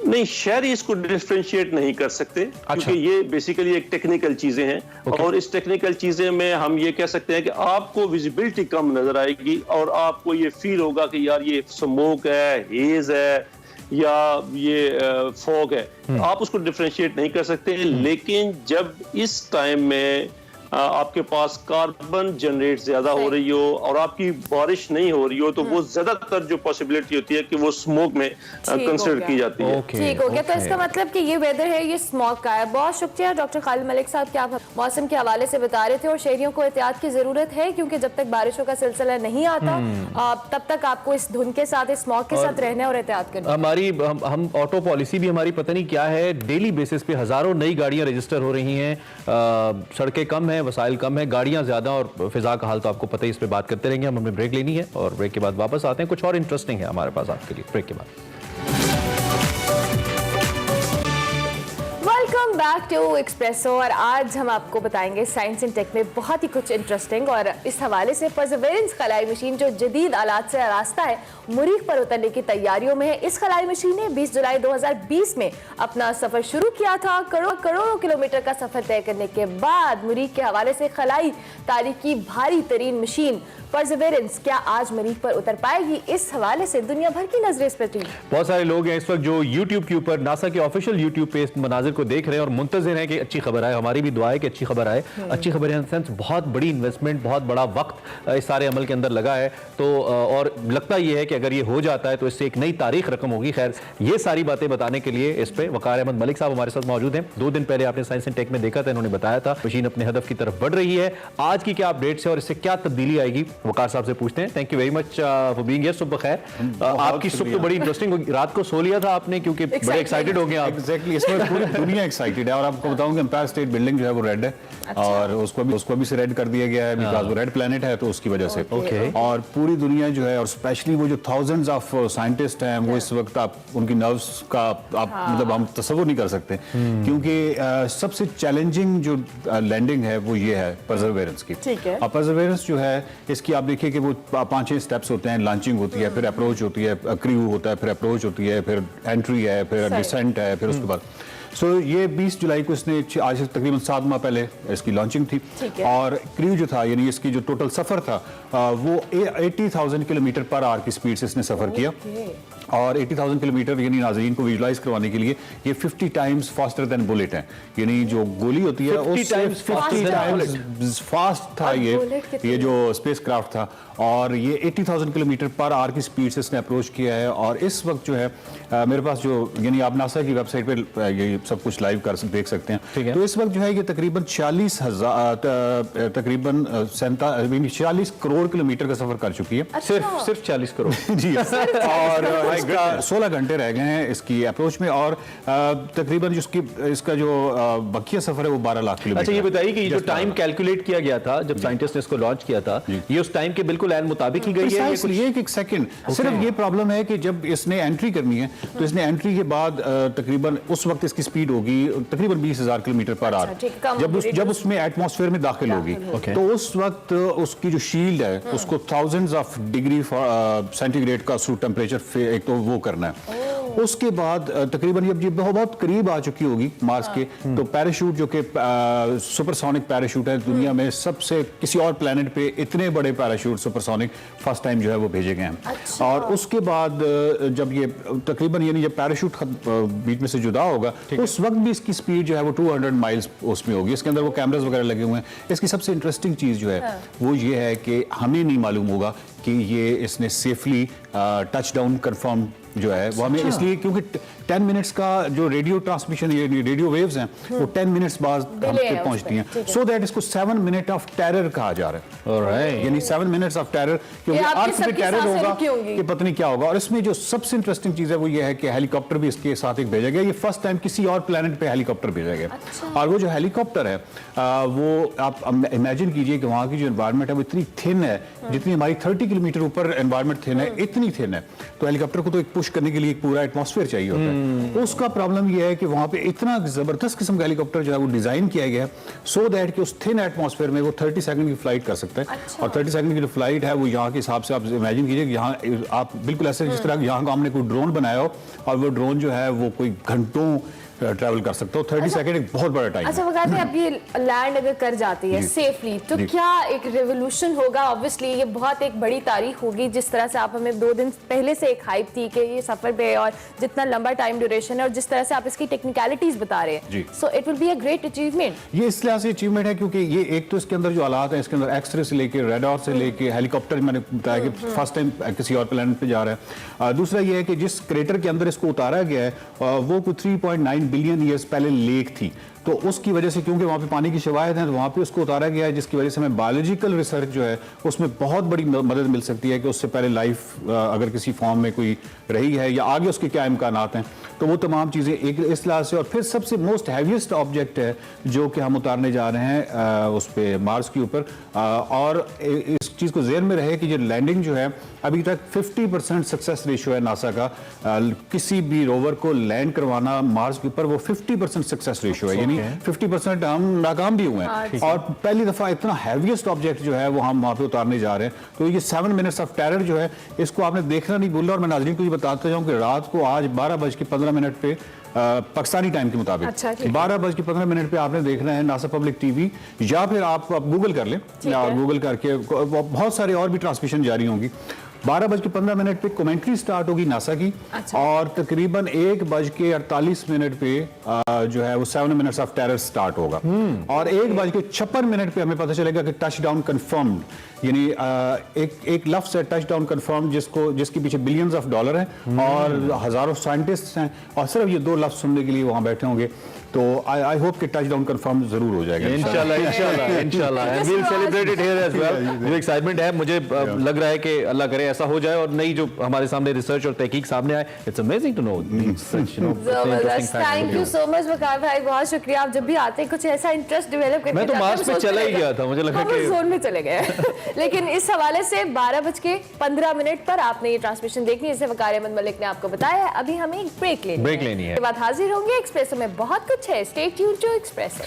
S5: नहीं, शहरी इसको डिफरेंशिएट नहीं कर सकते, क्योंकि ये बेसिकली एक टेक्निकल चीजें हैं। और इस टेक्निकल चीजें में हम ये कह सकते हैं कि आपको विजिबिलिटी कम नजर आएगी और आपको ये फील होगा कि यार ये स्मोक है, हेज है या ये फॉग है। आप उसको डिफरेंशिएट नहीं कर सकते। लेकिन जब इस टाइम में आपके पास कार्बन जनरेट ज्यादा हो रही हो और आपकी बारिश नहीं हो रही हो, तो वो ज्यादातर जो पॉसिबिलिटी होती है कि वो स्मोक में कंसिडर की जाती है।
S2: ठीक हो गया। तो इसका मतलब कि ये वेदर है, ये स्मॉग का है। बहुत शुक्रिया डॉक्टर खालिद मलिक साहब कि आप मौसम के हवाले से बता रहे थे। और शहरियों को एहतियात की जरूरत है, क्योंकि जब तक बारिशों का सिलसिला नहीं आता तब तक आपको इस धुंध के साथ, इस स्मॉग के साथ रहना और एहतियात करना।
S1: हमारी हम ऑटो पॉलिसी भी हमारी पता नहीं क्या है, डेली बेसिस पे हजारों नई गाड़ियां रजिस्टर हो रही हैं, सड़कें कम हैं, वसाइल कम है, गाड़ियां ज्यादा और फिजा का हाल तो आपको पता ही। इस पे बात करते रहेंगे। हमें ब्रेक लेनी है और ब्रेक के बाद वापस आते हैं। कुछ और इंटरेस्टिंग है हमारे पास आपके लिए ब्रेक के बाद।
S2: Welcome back to Expresso. और आज हम आपको बताएंगे साइंस एंड टेक में बहुत ही कुछ इंटरेस्टिंग। और इस हवाले से परसेवरेंस खलाई मशीन जो जदीद आलात से आरास्ता है, मरीख पर उतरने की तैयारियों में है। इस खलाई मशीन ने 20 जुलाई 2020 में अपना सफर शुरू किया था। करोड़ों किलोमीटर का सफर तय करने के बाद मरीख के हवाले से खलाई तारीख की भारी तरीन मशीन परसेवरेंस क्या आज मरीख पर उतर पाएगी? इस हवाले से दुनिया भर की नजरें इस पर थी।
S1: बहुत सारे लोग हैं इस वक्त जो YouTube के ऊपर, नासा के ऑफिशियल YouTube पे इस मनाजिर को देख रहे हैं और मुंतजिर हैं कि अच्छी खबर आए। हमारी भी दुआ है कि अच्छी खबर आए। अच्छी खबर इन सेंस बहुत बड़ी इन्वेस्टमेंट, बहुत बड़ा वक्त इस सारे अमल के अंदर लगा है। तो और लगता यह है कि अगर ये हो जाता है तो इससे एक नई तारीख रकम होगी। खैर, ये सारी बातें बताने के लिए इस पे वकार अहमद मलिक साहब हमारे साथ मौजूद हैं। 2 दिन पहले आपने साइंस एंड टेक में देखा था, इन्होंने बताया था मशीन अपने हदफ की तरफ बढ़ रही है। आज की क्या अपडेट्स है और इससे क्या तब्दीली आएगी, वकार साहब से पूछते हैं। Thank you very much for being here. सुबह खैर। आपकी सुबह तो बड़ी इंटरेस्टिंग होगी। रात को सो लिया था आपने क्योंकि बड़े एक्साइटेड हो गए आप।
S6: एग्जैक्टली, इसमें पूरी दुनिया एक्साइटेड है। और आपको बताऊं कि एम्पायर स्टेट बिल्डिंग जो है वो रेड है। और उसको भी से रेड कर दिया गया है, बिकॉज़ वो रेड प्लेनेट है, तो उसकी वजह से। और पूरी दुनिया जो है, और स्पेशली वो जो थाउजेंड्स ऑफ साइंटिस्ट हैं, वो इस वक्त आप उनकी नर्व्स का आप मतलब हम तसव्वुर नहीं कर सकते, क्योंकि सबसे चैलेंजिंग जो लैंडिंग है वो ये है परसेवरेंस की। और परसेवरेंस जो है, इसकी आप देखिए कि वो 5-6 स्टेप्स होते हैं। लॉन्चिंग होती है, फिर अप्रोच होती है, क्रू होता है, फिर अप्रोच होती है, फिर एंट्री है, फिर डिसेंट है, फिर उसके बाद ये 20 जुलाई को इसने, आज से तकरीबन 7 माह पहले इसकी लॉन्चिंग थी। और क्रू जो था, यानी इसकी जो टोटल सफर था वो 80,000 किलोमीटर पर आवर की स्पीड से इसने सफर किया। और 80,000 किलोमीटर यानी नाज़रीन को विजुलाइज करवाने के लिए ये 50 टाइम्स फास्टर देन बुलेट है। यानी जो गोली होती है उससे 50 टाइम्स फास्ट था ये जो स्पेस क्राफ्ट था। और ये 80,000 किलोमीटर पर आवर की स्पीड से इसने अप्रोच किया है। और इस वक्त जो है मेरे पास जो, यानी आप नासा की वेबसाइट पे ये सब कुछ लाइव देख सकते हैं। तो इस वक्त जो है ये तकरीबन 46 करोड़ किलोमीटर का सफर कर चुकी है।
S1: सिर्फ 40 करोड़
S6: जी। और 16 घंटे रह गए हैं इसकी अप्रोच में। और तकरीबन इसका जो बकिया सफर है वो 12 लाख किलोमीटर।
S1: अच्छा, ये बताइए कि जो टाइम कैलकुलेट किया गया था जब साइंटिस्ट ने इसको लॉन्च किया था, ये उस टाइम के बिल्कुल ऐन मुताबिक ही गई है?
S6: ये एक सेकंड। सिर्फ ये प्रॉब्लम है कि जब इसने एंट्री करनी है तो इसने एंट्री के बाद तकरीबन उस वक्त इसकी स्पीड होगी तकरीबन 20,000 किलोमीटर पर आवर। जब उसमें एटमॉस्फेयर में दाखिल होगी तो उस वक्त उसकी जो शील्ड है उसको थाउजेंड्स ऑफ डिग्री सेंटीग्रेड का टेम्परेचर एक तो वो करना है। उसके बाद तकरीबन ये बहुत करीब आ चुकी होगी मार्स के, तो पैराशूट जो कि सुपरसोनिक पैराशूट है, दुनिया में सबसे किसी और प्लेनेट पे इतने बड़े पैराशूट सुपरसोनिक फर्स्ट टाइम जो है वो भेजे गए हैं। और उसके बाद जब ये तकरीबन यानी जब पैराशूट बीच में से जुदा होगा उस वक्त भी इसकी स्पीड जो है वो 200 माइल्स उसमें होगी। इसके अंदर वो कैमरास वगैरह लगे हुए हैं। इसकी सबसे इंटरेस्टिंग चीज जो है वो ये है कि हमें नहीं मालूम होगा कि ये इसने सेफली टच डाउन कंफर्म जो है वो हमें इसलिए क्योंकि 10 मिनट्स का जो रेडियो ट्रांसमिशन रेडियो वेव्स हैं वो 10 मिनट्स बाद हम तक पहुंचती हैं। सो दैट इसको 7 मिनट ऑफ टेरर कहा जा रहा है। यानी 7 मिनट्स ऑफ टेरर, क्योंकि अर्थ पे टेरर होगा कि पता नहीं क्या होगा। और इसमें जो सबसे इंटरेस्टिंग चीज है वो ये है कि हेलीकॉप्टर भी इसके साथ एक भेजा गया। ये फर्स्ट टाइम किसी और प्लेनेट पे हेलीकॉप्टर भेजा गया। और वो जो हेलीकॉप्टर है वो आप इमेजिन कीजिए कि वहाँ की जो एनवायरमेंट है वो इतनी थिन है, जितनी हमारी 30 किलोमीटर ऊपर एनवायरमेंट थिन है, इतनी थिन है। तो हेलीकॉप्टर को तो एक पुश करने के लिए एक पूरा एटमॉस्फेयर चाहिए होता है। उसका प्रॉब्लम यह है कि वहां पे इतना जबरदस्त किस्म का हेलीकॉप्टर जो है वो डिजाइन किया गया है सो दैट कि उस थिन एटमॉस्फेयर में वो 30 सेकंड की फ्लाइट कर सकता है। और 30 सेकंड की जो फ्लाइट है वो यहाँ के हिसाब से आप इमेजिन कीजिए कि यहाँ आप बिल्कुल ऐसे जिस तरह यहाँ का हमने कोई ड्रोन बनाया हो और वो ड्रोन जो है वो कोई घंटों ट्रैवल कर सकते हो। 30 सेकंड एक बहुत बड़ा टाइम।
S2: अच्छा वकात, अब ये लैंड अगर कर जाती है सेफली तो क्या एक रेवोल्यूशन होगा? ऑब्वियसली ये बहुत एक बड़ी तारीख होगी। जिस तरह से आप हमें 2 दिन पहले से एक हाइप थी कि ये सफर पे और जितना लंबा टाइम ड्यूरेशन है और जिस तरह से आप इसकी टेक्निकलिटीज बता रहे हैं, so it will be a great achievement.
S6: ये इस लिहाज से अचीवमेंट है क्योंकि ये एक तो इसके अंदर जो हालात है, इसके अंदर एक्सरे से लेके रेडार से लेके हेलीकॉप्टर, मैंने बताया कि फर्स्ट टाइम किसी और प्लेनेट पे जा रहा है। दूसरा ये है कि जिस क्रेटर के अंदर इसको उतारा गया है वो कुछ 3.9 बिलियन ईयर्स पहले लेक थी, तो उसकी वजह से क्योंकि वहाँ पे पानी की शवायद है तो वहाँ पे उसको उतारा गया है, जिसकी वजह से हमें बायोलॉजिकल रिसर्च जो है उसमें बहुत बड़ी मदद मिल सकती है कि उससे पहले लाइफ अगर किसी फॉर्म में कोई रही है या आगे उसके क्या इम्कानात हैं, तो वो तमाम चीज़ें एक इस लिहाज से। और फिर सबसे मोस्ट हैवीएस्ट ऑब्जेक्ट है जो कि हम उतारने जा रहे हैं उस पर मार्स के ऊपर। और इस चीज़ को ज़हन में रहे कि ये लैंडिंग जो है अभी तक 50% सक्सेस रेशियो है नासा का। किसी भी रोवर को लैंड करवाना मार्स के ऊपर वो 50% सक्सेस रेशियो है, यानी 50% हम नाकाम भी हुए हैं। और पहली दफा इतना हैवीएस्ट ऑब्जेक्ट जो है वो हम वहां पे उतारने जा रहे हैं। तो ये 7 मिनट्स ऑफ टेरर जो है इसको आपने देखना नहीं भूलना। और मैं नाज़रीन को ये बताता जाऊं कि रात को आज 12:15 पे पाकिस्तानी टाइम के मुताबिक 12:15 पे आपने देखना है नासा पब्लिक टीवी, या फिर आप गूगल कर लें, गूगल करके बहुत सारे और भी ट्रांसमिशन जारी होंगी। 12:15 पे कमेंट्री स्टार्ट होगी नासा की। और तकरीबन 1:48 पे जो है वो 7 मिनट्स ऑफ टेरर स्टार्ट होगा। और 1:56 पे हमें पता चलेगा कि टच डाउन कंफर्म्ड, यानी एक लफ्ज है टच डाउन कंफर्म जिसके पीछे बिलियंस ऑफ डॉलर हैं और हजारों साइंटिस्ट हैं और सिर्फ ये 2 लफ्ज सुनने के लिए वहां बैठे होंगे। तो आई होप कि टच डाउन कंफर्म जरूर हो जाएगा
S1: इंशाल्लाह and we will celebrate it here as well. मुझे एक्साइटमेंट है, मुझे लग रहा है कि अल्लाह करे ऐसा हो जाए और नई जो हमारे सामने रिसर्च और तहकीक सामने आए। It's amazing to know such
S2: thank you so much Waqar भाई, बहुत शुक्रिया। आप जब भी आते हैं कुछ ऐसा इंटरेस्ट डेवलप करके
S1: मैं तो मार्स पे चला ही गया था, मुझे लगा कि
S2: जोन में चले गए। लेकिन इस हवाले से 12:15 पर आपने ये ट्रांसमिशन देखनी है, जैसे वकार अहमद मलिक ने आपको बताया है। अभी हमें एक ब्रेक लेनी है, बाद हाजिर होंगे। एक्सप्रेसो में बहुत कुछ है, stay tuned to Expresso.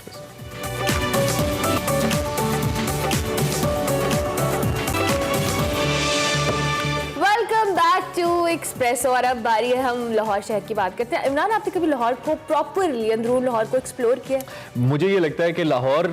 S2: Welcome back to Expresso. और अब बारी है हम लाहौर शहर की बात करते हैं। इमरान, आपने कभी लाहौर को प्रॉपरली अंदरून लाहौर को एक्सप्लोर किया?
S1: मुझे ये लगता है कि लाहौर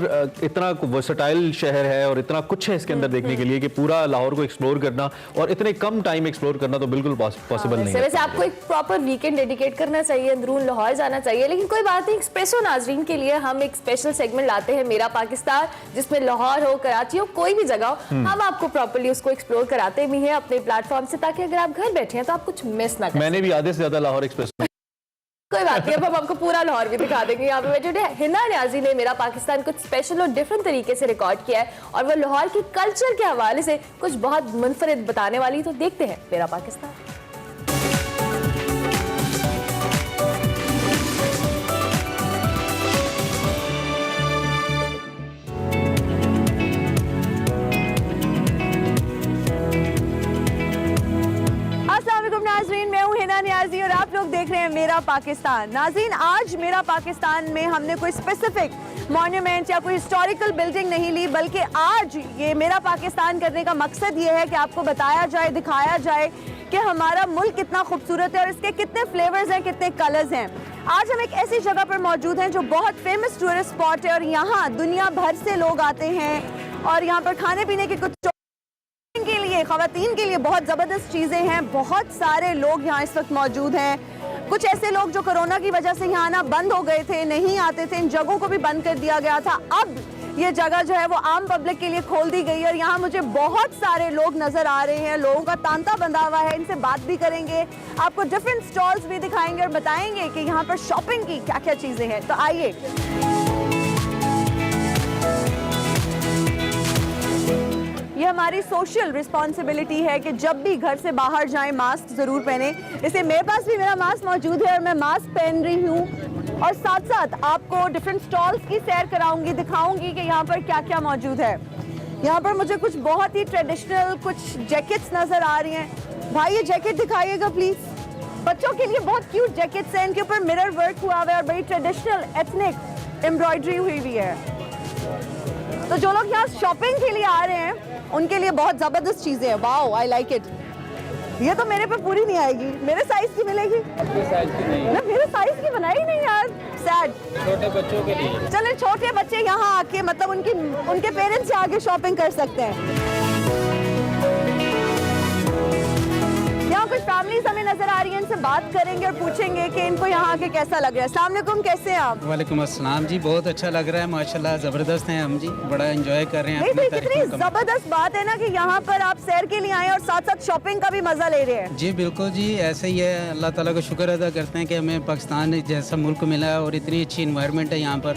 S1: इतना वर्सटाइल शहर है और इतना कुछ है इसके अंदर देखने के लिए कि पूरा लाहौर को एक्सप्लोर करना और इतने कम टाइम एक्सप्लोर करना तो बिल्कुल पॉसिबल नहीं है।
S2: वैसे आपको एक प्रॉपर वीकेंड डेडिकेट करना चाहिए, अंदरून लाहौर जाना चाहिए। लेकिन कोई बात नहीं, एक्सप्रेसो नाजरीन के लिए हम एक स्पेशल सेगमेंट लाते हैं, मेरा पाकिस्तान, जिसमें लाहौर हो, कराची हो, कोई भी जगह हो, हम आपको प्रॉपरली उसको एक्सप्लोर कराते भी हैं अपने प्लेटफॉर्म से, ताकि अगर आप घर बैठे हैं तो आप कुछ मिस ना करें।
S1: मैंने भी आधे से ज्यादा लाहौर एक्सप्रेस
S2: कोई बात नहीं, अब हम आपको पूरा लाहौर भी दिखा देंगे। यहाँ पे बैठे हिना न्याजी ने मेरा पाकिस्तान कुछ स्पेशल और डिफरेंट तरीके से रिकॉर्ड किया है और वो लाहौर की कल्चर के हवाले से कुछ बहुत मुनफरिद बताने वाली। तो देखते हैं मेरा पाकिस्तान। नाज़रीन, मैं हूं हिना न्याजी और आप लोग देख रहे हैं मेरा पाकिस्तान। नाज़रीन, आज मेरा पाकिस्तान में हमने कोई स्पेसिफिक मॉन्यूमेंट या कोई हिस्टोरिकल बिल्डिंग नहीं ली, बल्कि आज ये मेरा पाकिस्तान करने का मकसद ये है कि आपको बताया जाए, दिखाया जाए कि हमारा मुल्क कितना खूबसूरत है और इसके कितने फ्लेवर्स हैं, कितने कलर्स हैं। आज हम एक ऐसी जगह पर मौजूद हैं जो बहुत फेमस टूरिस्ट स्पॉट है और यहाँ दुनिया भर से लोग आते हैं और यहाँ पर खाने पीने के कुछ के लिए, खवातीन के लिए बहुत ज़बरदस्त चीज़ें हैं। बहुत सारे लोग यहाँ इस वक्त मौजूद हैं। कुछ ऐसे लोग जो कोरोना की वजह से यहाँ आना बंद हो गए थे, नहीं आते थे, इन जगहों को भी बंद कर दिया गया था। अब ये जगह जो है वो आम पब्लिक के लिए खोल दी गई है और यहाँ मुझे बहुत सारे लोग नज़र आ रहे हैं। लोगों का तांता बंधा हुआ है, इनसे बात भी करेंगे, आपको डिफरेंट स्टॉल्स भी दिखाएंगे और बताएंगे कि यहाँ पर शॉपिंग की क्या क्या चीज़ें हैं। तो आइए, ये हमारी सोशल रिस्पॉन्सिबिलिटी है कि जब भी घर से बाहर जाएं मास्क ज़रूर पहने। इसलिए मेरे पास भी मेरा मास्क मौजूद है और मैं मास्क पहन रही हूँ और साथ साथ आपको डिफरेंट स्टॉल्स की सैर कराऊंगी, दिखाऊंगी कि यहाँ पर क्या क्या मौजूद है। यहाँ पर मुझे कुछ बहुत ही ट्रेडिशनल कुछ जैकेट्स नज़र आ रही हैं। भाई, ये जैकेट दिखाइएगा प्लीज़।
S7: बच्चों के लिए बहुत क्यूट जैकेट्स हैं, इनके ऊपर मिरर वर्क हुआ हुआ है और बड़ी ट्रेडिशनल एथनिक एम्ब्रॉयडरी हुई हुई है। तो जो लोग यहाँ शॉपिंग के लिए आ रहे हैं उनके लिए बहुत जबरदस्त चीजें हैं। Wow, I like it. ये तो मेरे पे पूरी नहीं आएगी, मेरे साइज की मिलेगी?
S8: साइज की नहीं है।
S7: ना मेरे साइज की बनाई नहीं यार, सैड।
S8: छोटे बच्चों के लिए।
S7: चले छोटे बच्चे यहाँ आके मतलब उनके पेरेंट्स से आके शॉपिंग कर सकते हैं। यहाँ कुछ फैमिलीज हमें नजर आ रही हैं, इनसे बात करेंगे और पूछेंगे कि इनको यहाँ आके कैसा लग रहा है। अस्सलाम वालेकुम, कैसे हैं आप?
S9: वालेकुम अस्सलाम जी, बहुत अच्छा लग रहा है माशाल्लाह, जबरदस्त हैं हम जी, बड़ा एंजॉय कर रहे हैं।
S7: नहीं तो कितनी जबरदस्त बात है ना कि यहाँ पर आप सैर के लिए आए और साथ साथ शॉपिंग का भी मजा ले रहे हैं।
S9: जी बिल्कुल जी, ऐसे ही है। अल्लाह ताला का शुक्र अदा करते हैं कि हमें पाकिस्तान जैसा मुल्क मिला है और इतनी अच्छी इन्वायरमेंट है यहाँ पर।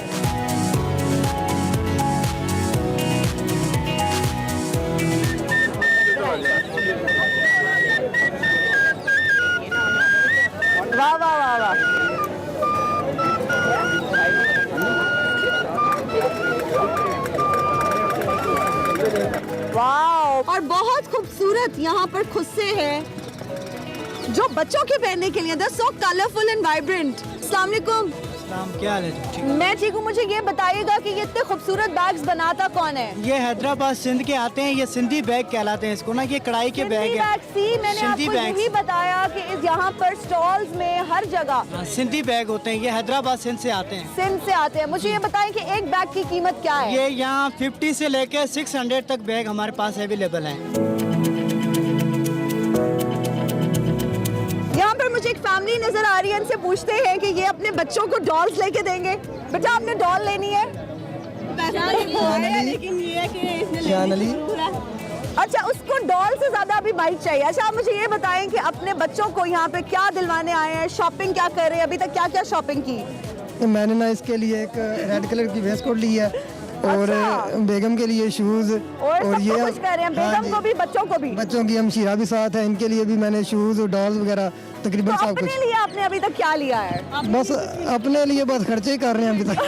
S7: वाह वाह वाह वाह। वाह, और बहुत खूबसूरत यहाँ पर खुस्से हैं जो बच्चों के पहनने के लिए, सो कलरफुल एंड वाइब्रेंट। अस्सलाम वालेकुम।
S9: क्या हाल है?
S7: मैं ठीक हूँ। मुझे ये बताइएगा कि ये इतने खूबसूरत बैग्स बनाता कौन है?
S10: ये हैदराबाद सिंध के आते हैं, ये सिंधी बैग कहलाते हैं इसको ना, ये कढ़ाई के बैग है।
S7: मैंने आपको यही बताया कि यहाँ पर स्टॉल्स में हर जगह
S10: सिंधी बैग होते हैं, ये हैदराबाद सिंध से आते हैं।
S7: सिंध से आते हैं। मुझे ये बताएं कि एक बैग की कीमत क्या है?
S10: ये यहाँ 50 से लेकर 600 तक बैग हमारे पास अवेलेबल है।
S7: यहाँ पर मुझे एक फैमिली नजर आ रही है, इनसे पूछते हैं कि ये अपने बच्चों को डॉल्स लेके देंगे। बेटा आपने डॉल लेनी है? लेकिन ये कि अच्छा, उसको डॉल से ज्यादा अभी बाइक चाहिए। अच्छा, आप मुझे ये बताएं कि अपने बच्चों को यहाँ पे क्या दिलवाने आए हैं, शॉपिंग क्या कर रहे हैं, अभी तक क्या क्या शॉपिंग की?
S11: मैंने ना इसके लिए एक रेड कलर की वेस्ट कोट ली है और बेगम के लिए शूज
S7: और ये कुछ कर रहे हैं। बेगम को भी बच्चों को भी?
S11: बच्चों की हमशीरा भी साथ है, इनके लिए भी मैंने शूज और डॉल्स वगैरह तकरीबन सब कुछ।
S7: अपने लिए आपने अभी तक क्या लिया है?
S11: बस अपने लिए बस खर्चे ही कर रहे हैं अभी तक।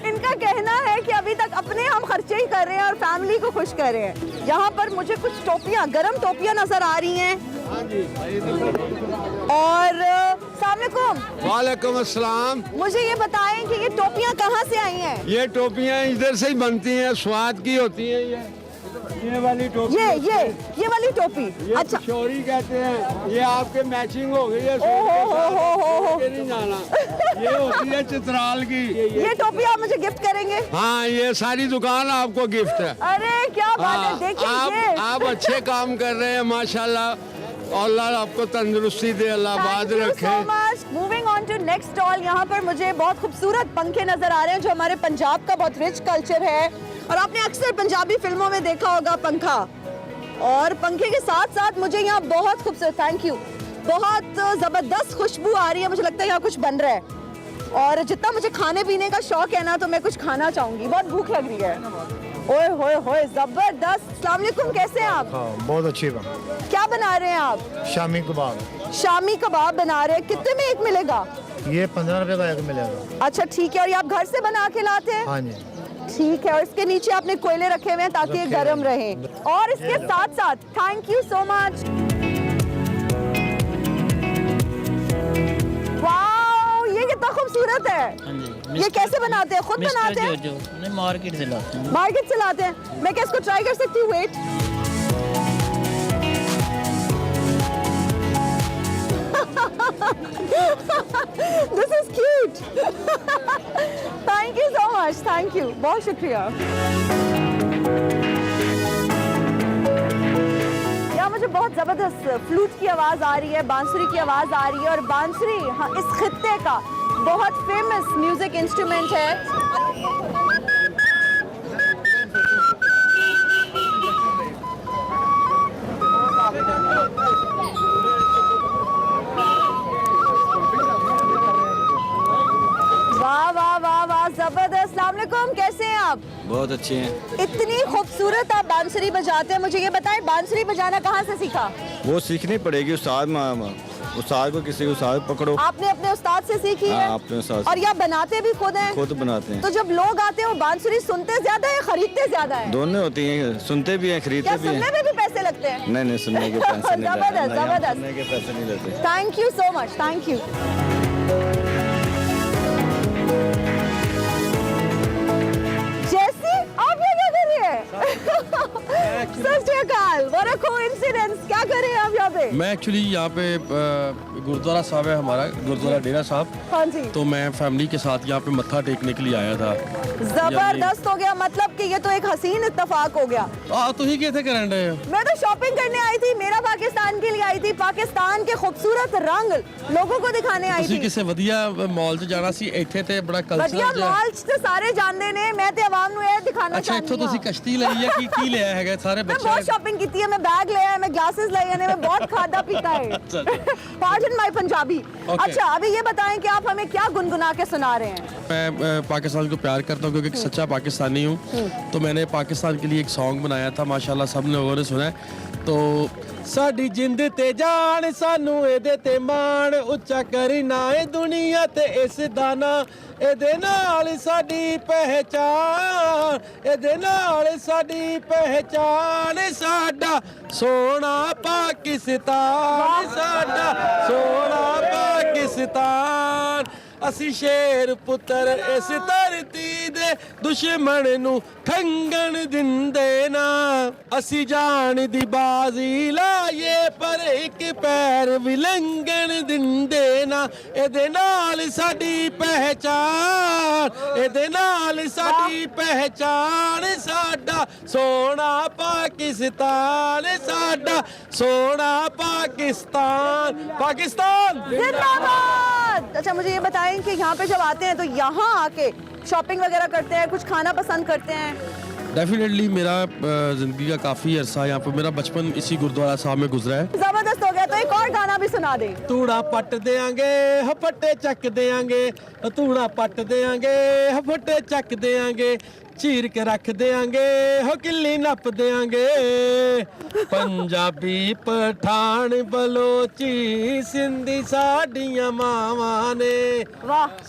S7: इनका कहना है कि अभी तक अपने हम खर्चे ही कर रहे हैं और फैमिली को खुश कर रहे हैं। यहाँ पर मुझे कुछ टोपियाँ, गरम टोपियाँ नजर आ रही हैं। और
S12: वालेकुम अस्सलाम।
S7: मुझे ये बताएं कि ये टोपियाँ कहाँ से आई हैं?
S12: ये टोपियाँ इधर से ही बनती हैं, स्वाद की होती हैं। ये वाली टोपी,
S7: ये वाली टोपी, अच्छा
S12: चोरी कहते हैं। ये आपके मैचिंग हो गई है, नहीं जाना। ये होती है चित्राल की।
S7: ये टोपी आप मुझे गिफ्ट करेंगे?
S12: हाँ, ये सारी दुकान आपको गिफ्ट है।
S7: अरे क्या बात है, देखिए
S12: आप अच्छे काम कर रहे हैं माशाल्लाह, और अल्लाह आपको तंदुरुस्ती दे, अल्लाह बाद रखे।
S7: Moving on to next stall. यहाँ पर मुझे बहुत खूबसूरत पंखे नजर आ रहे हैं जो हमारे पंजाब का बहुत रिच कल्चर है और आपने अक्सर पंजाबी फिल्मों में देखा होगा पंखा। और पंखे के साथ साथ मुझे यहाँ बहुत खूबसूरत, थैंक यू, बहुत जबरदस्त खुशबू आ रही है। मुझे लगता है यहाँ कुछ बन रहा है और जितना मुझे खाने पीने का शौक है ना, तो मैं कुछ खाना चाहूंगी, बहुत भूख लग रही है। ओए होए होए, जबरदस्त। अस्सलाम वालेकुम, कैसे हैं आप?
S11: हाँ, बहुत अच्छी बात।
S7: क्या बना रहे हैं आप?
S11: शामी कबाब।
S7: शामी कबाब बना रहे हैं। कितने में एक मिलेगा?
S11: ये 15 रुपए का एक मिलेगा।
S7: अच्छा ठीक है। और ये आप घर से बना के लाते हैं?
S11: हाँ जी।
S7: ठीक है। और इसके नीचे आपने कोयले रखे हुए हैं ताकि ये गर्म रहे। और इसके साथ साथ thank you so much. Wow, ये कितना खूबसूरत है। ये कैसे बनाते हैं? खुद बनाते हैं?
S10: नहीं, मार्केट से लाते हैं।
S7: मार्केट से लाते हैं। मैं क्या इसको ट्राई कर सकती हूँ? Wait, this is cute. Thank you so much, thank you, बहुत शुक्रिया। यहाँ मुझे बहुत जबरदस्त फ्लूट की आवाज आ रही है, बांसुरी की आवाज आ रही है। और बांसुरी हाँ, इस खित्ते का बहुत फेमस म्यूजिक इंस्ट्रूमेंट है। वाह वाह वाह वाह, जबरदस्त। अस्सलाम वालेकुम, कैसे हैं आप?
S9: बहुत अच्छे हैं।
S7: इतनी खूबसूरत आप बांसुरी बजाते हैं। मुझे ये बताएं, बांसुरी बजाना कहाँ से सीखा?
S9: वो सीखनी पड़ेगी उस्ताद को, किसी उस्ताद पकड़ो।
S7: आपने अपने उस्ताद से सीखी है?
S9: अपने उस्ताद।
S7: और या बनाते भी खुद हैं?
S9: खुद बनाते हैं।
S7: तो जब लोग आते हैं वो बांसुरी सुनते ज्यादा है, खरीदते ज्यादा है?
S9: दोनों होती हैं, सुनते भी हैं, खरीदते भी हैं।
S7: सुनने में भी पैसे लगते सकते हैं?
S13: नहीं सुनने के पैसे नहीं लेते।
S7: जबरदस्त जबरदस्त,
S13: सुनने के पैसे नहीं लेते।
S7: Thank you so much, thank you. जैसी आप ये क्या कर रही है? सत श्री अकाल, व्हाट अ कोइंसिडेंस, क्या कर रहे हैं आप यहाँ पे?
S14: मैं एक्चुअली यहाँ पे गुरुद्वारा साहब है हमारा, गुरुद्वारा डेरा साहब।
S7: हाँ जी।
S14: तो मैं फैमिली के साथ यहाँ पे मत्था टेकने के लिए आया था।
S7: जबरदस्त हो गया, मतलब कि ये तो एक हसीन इत्तेफाक हो गया।
S14: तो ही कैसे करन रहे हो?
S7: मैं तो शॉपिंग करने आई थी, मेरा पाकिस्तान के लिए आई थी, पाकिस्तान के खूबसूरत रंग लोगों को दिखाने आई थी।
S14: किसी वधिया मॉल च जाना सी, इत्थे ते बड़ा
S7: वधिया
S14: कल्चर
S7: मॉल च सारे जानते ने, मैं ते आवाम ਨੂੰ ਇਹ दिखाना
S14: अच्छा
S7: चाहती
S14: इत्थों ਤੁਸੀਂ कश्ती ਲਈ है की लिया है सारे
S7: मैं
S14: बच्चे?
S7: बहुत शॉपिंग की है, मैं बैग ले आया, मैं ग्लासेस ले आया, मैं बहुत खादा पीता है। Pardon my Punjabi. अच्छा अभी ये बताएं कि आप हमें क्या गुनगुना के सुना रहे हैं?
S14: मैं पाकिस्तान को प्यार करता हूँ क्योंकि एक सच्चा पाकिस्तानी हूँ। तो मैंने पाकिस्तान के लिए एक सॉन्ग बनाया था, माशाल्लाह सब लोगों ने सुना है। तो साडी जिंद ते जान सानू एदे ते मान उच्चा करी ना ए दुनिया ते इस दाना एदे नाल साडी पहचान, एदे नाल साडी पहचान, साडा सोना पाकिस्तान, साडा सोना पाकिस्तान। असी शेर पुत्र इस धरती दे दुश्मन नू खंगन दिंदे ना, असी जान दी बाजी लाए पर एक पैर विलंघन दिंदे ना, एदे नाल साडी पहचान, एदे नाल साडी पहचान, साडा सोना पाकिस्तान, साडा सोना पाकिस्तान, पाकिस्तान
S7: जिंदाबाद। अच्छा मुझे ये बताएं कि यहाँ पे जब आते हैं तो यहाँ आके शॉपिंग वगैरह करते हैं, कुछ खाना पसंद करते हैं?
S14: डेफिनेटली मेरा जिंदगी का काफी अरसा यहाँ पे, मेरा बचपन इसी गुरुद्वारा साहब में गुजरा है।
S7: जबरदस्त हो गया, तो एक और गाना भी सुना दे।
S14: तूड़ा पट देंगे हपट्टे चक देंगे, तूड़ा पट देंगे हपट्टे चक देंगे, चीर के रख देंगे हो किल्ली नप देंगे, पंजाबी पठान बलोची सिंधी साडियां मावां ने,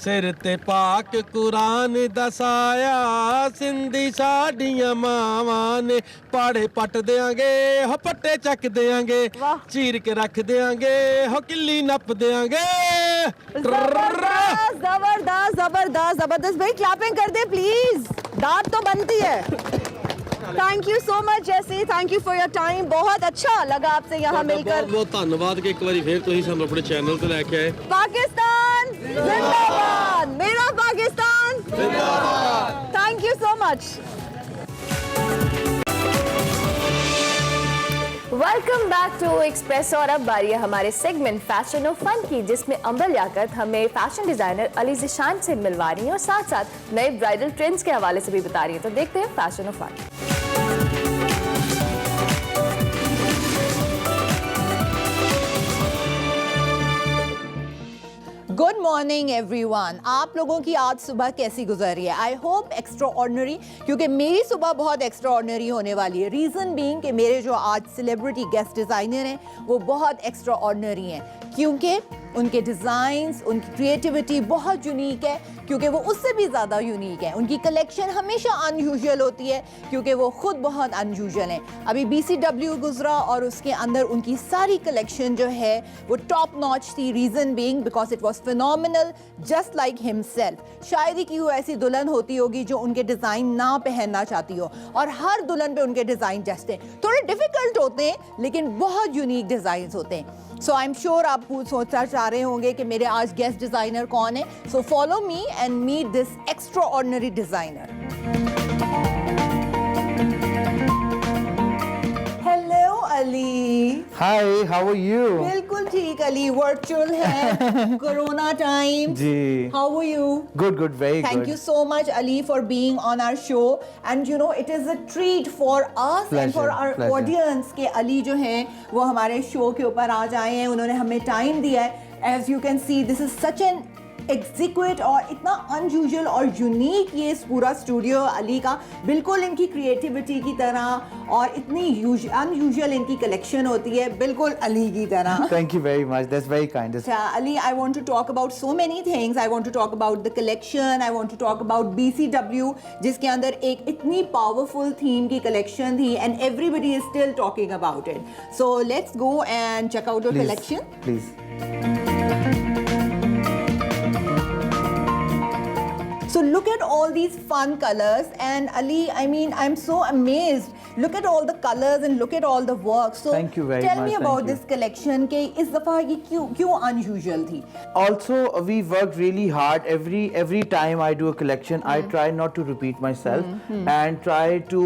S14: सिर ते पाक कुरान दसाया सिंधी साडियां मावां ने, पाड़े पट देंगे हो पट्टे चक देंगे, चीर के रख देंगे हो किल्ली नप देंगे।
S7: जबरदस्त जबरदस्त जबरदस्त जबरदस्त भाई, क्लैपिंग कर दे प्लीज, दाद तो बनती है। थैंक यू सो मच जैसी, thank you for your time, बहुत अच्छा लगा आपसे यहाँ मिलकर।
S14: बहुत धन्यवाद कि एक बार फिर तुम सानू अपने चैनल पे लेके आए।
S7: पाकिस्तान जिंदाबाद, मेरा पाकिस्तान जिंदाबाद। Thank you so much.
S2: Welcome back to Express. और अब बारी है हमारे सेगमेंट फैशन और फन की, जिसमें अंबर याकत हमें फैशन डिजाइनर अली ज़िशान से मिलवा रही है और साथ साथ नए ब्राइडल ट्रेंड्स के हवाले से भी बता रही है। तो देखते हैं फैशन और फन।
S7: गुड मॉर्निंग एवरीवन, आप लोगों की आज सुबह कैसी गुजर रही है? आई होप एक्स्ट्रा ऑर्डिनरी, क्योंकि मेरी सुबह बहुत एक्स्ट्रा ऑर्डिनरी होने वाली है। रीज़न बीइंग कि मेरे जो आज सेलिब्रिटी गेस्ट डिज़ाइनर हैं वो बहुत एक्स्ट्रा ऑर्डिनरी हैं, क्योंकि उनके डिज़ाइंस, उनकी क्रिएटिविटी बहुत यूनिक है, क्योंकि वो उससे भी ज़्यादा यूनिक है। उनकी कलेक्शन हमेशा अनयूजुअल होती है क्योंकि वो खुद बहुत अनयूजुअल हैं। अभी BCW गुजरा और उसके अंदर उनकी सारी कलेक्शन जो है वो टॉप नॉच थी। Reason being because it was phenomenal just like himself. शायद ही कि वो ऐसी दुल्हन होती होगी जो उनके डिज़ाइन ना पहनना चाहती हो, और हर दुल्हन पे उनके डिज़ाइन जस्ट हैं। थोड़े डिफ़िकल्ट होते हैं लेकिन बहुत यूनिक डिज़ाइन होते हैं। सो आई एम श्योर आप सोचना चाह रहे होंगे कि मेरे आज गेस्ट डिज़ाइनर कौन है। So follow me and meet this extraordinary designer. Hello Ali.
S15: Hi, how are you?
S7: बिल्कुल ठीक अली, virtual है, Corona time.
S15: Ji.
S7: How are you?
S15: Good, very good.
S7: Thank you so much Ali for being on our show, and you know it is a treat for us and for our audience कि अली जो हैं वो हमारे show के ऊपर आज आए हैं, उन्होंने हमें टाइम दिया है। As you can see, this is such an execute और इतना अनयूजुअल और यूनिक ये पूरा स्टूडियो अली का, बिल्कुल इनकी क्रिएटिविटी की तरह और इतनी अनयूजुअल इनकी कलेक्शन होती है, बिल्कुल अली की तरह.
S15: Thank you very much. That's very kind.
S7: Ali, I want to talk about so many things. I want to talk about the collection. I want to talk about BCW, जिसके अंदर एक इतनी powerful theme की collection थी, and everybody is still talking about it. So let's go and check out your collection.
S15: Please.
S7: So look at all these fun colors, and Ali, I mean, I'm so amazed. Look at all the colors and look at all the work. So
S15: thank you very
S7: tell
S15: much.
S7: me about this collection. कि इस दफा ये क्यों unusual थी?
S15: Also, we worked really hard. Every time I do a collection, I try not to repeat myself and try to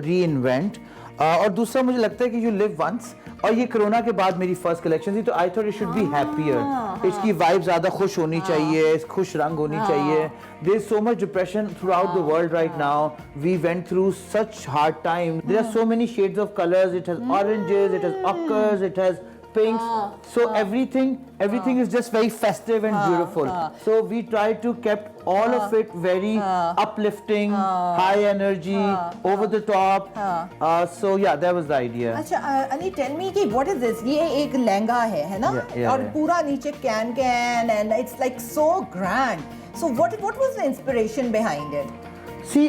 S15: reinvent. और दूसरा मुझे लगता है कि you live once. और ये कोरोना के बाद मेरी फर्स्ट कलेक्शन थी, तो I thought it should be happier. इसकी वाइब ज्यादा खुश होनी चाहिए, खुश रंग होनी चाहिए. There is so much depression throughout the world right now. We went through such hard time. There are so many shades of colours. It has oranges, it has ochres, it has pinks. So everything is just very festive and beautiful. So we try to kept all of it very uplifting, high energy, over the top. So yeah, that was the idea.
S7: अच्छा, Ali, tell me कि what is this? ये एक लहंगा है ना? और पूरा नीचे can and it's like so grand. So what was the inspiration behind it?
S15: See,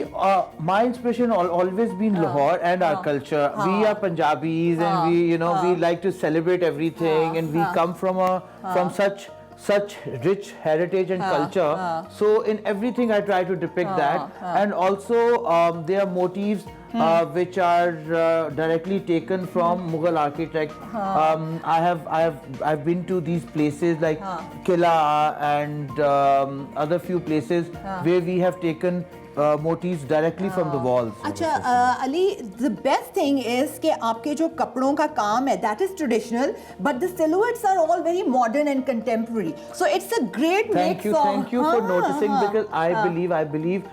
S15: my inspiration always been Lahore and our culture. We are Punjabis and we like to celebrate everything, and we come from such rich heritage and culture. So in everything I try to depict that, and also there are motifs which are directly taken from Mughal architect. I've been to these places like Kila and other few places where we have taken motifs directly from the walls.
S7: अच्छा, Ali, the best thing is कि आपके जो कपड़ों का काम है, that is traditional, but the silhouettes are all very modern and contemporary. So it's a great mix of.
S15: Thank you for noticing, because I believe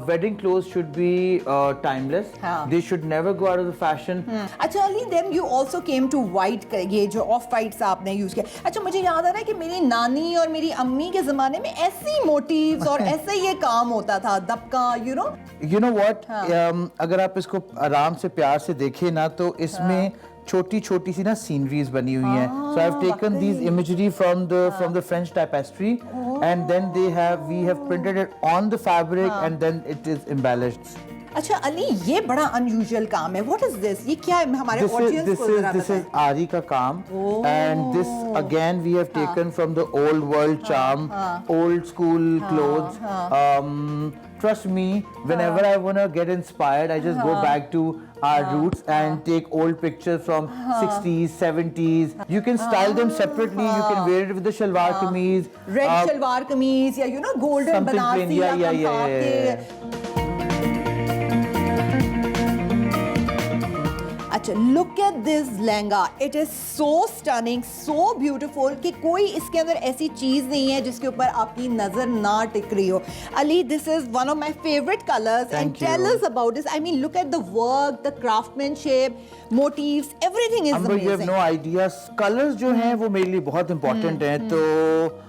S15: wedding clothes should be timeless. They should never go out of the fashion.
S7: अच्छा Ali, then you also came to white. ये जो off whites आपने use किया. अच्छा, मुझे याद आ रहा है कि मेरी नानी और मेरी अम्मी के जमाने में ऐसी मोटिव्स और ऐसे ये काम होता था, दबका,
S15: you know what, अगर आप इसको आराम से प्यार से देखें ना, तो इसमें छोटी छोटी सी ना सीनरीज बनी हुई हैं. So I've taken these imagery from the French tapestry, and then we have printed it on the fabric, and then it is embellished.
S7: अच्छा अली, ये बड़ा अनयूजुअल काम है. What is this? ये क्या है? हमारे ऑडियंस को जरा बताएं.
S15: This is आरी का काम, and this again we have taken from the old world charm, old school clothes. Trust me, whenever I wanna get inspired, I just go back to our roots and take old pictures from 60s, 70s. You can style them separately. You can wear it with the shalwar kameez,
S7: red shalwar kameez, या golden banasi,
S15: yeah.
S7: अच्छा, look at this lehenga. It is so stunning, so beautiful कि कोई इसके अंदर ऐसी चीज़ नहीं है जिसके ऊपर आपकी नज़र ना टिक रही हो. Ali, this is one of my favorite colors.
S15: Thank
S7: you. Tell us about this. I mean, look at the work, the craftsmanship, motifs, everything is amazing.
S15: You have no idea. Colors जो हैं वो मेरे लिए बहुत important हैं. तो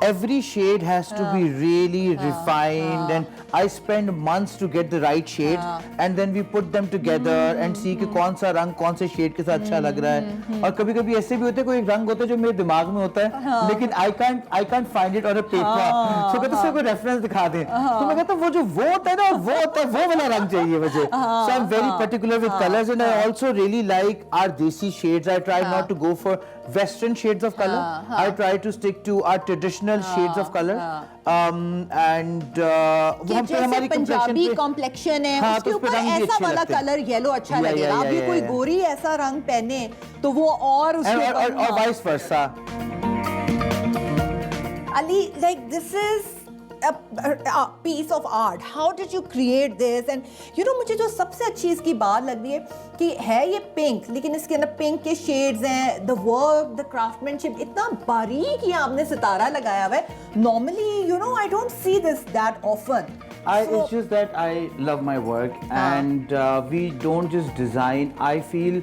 S15: every shade has to be really refined, and I spend months to get the right shades, and then we put them together and see कि कौन सा रंग कौन से शेड के साथ अच्छा लग रहा है. और कभी कभी ऐसे भी होते हैं, कोई एक रंग होता है जो मेरे दिमाग में होता है, लेकिन I can't find it on a paper. So कहते हैं कोई रेफरेंस दिखा दें, तो मैं कहता हूँ वो होता है ना, वो वाला रंग चाहिए मुझे. So I'm very particular with colors, and I also really like our desi shades. I try not to go for western shades of color. I try to stick to our traditional shades of color. And वो
S7: जैसे Punjabi complexion है, उसके ऊपर ऐसा वाला colour yellow अच्छा लगेगा. अभी कोई गोरी ऐसा रंग पहने तो वो और उसके
S15: और vice versa.
S7: Ali, like this is a piece of art. How did you create this? And मुझे जो सबसे अच्छी इसकी बात लग रही है कि है ये पिंक, लेकिन इसके अंदर पिंक के शेड्स हैं. The work, the craftsmanship, इतना बारीक ये आपने सितारा लगाया हुआ है. Normally, I don't see this that often.
S15: It's just that I love my work, and we don't just design. I feel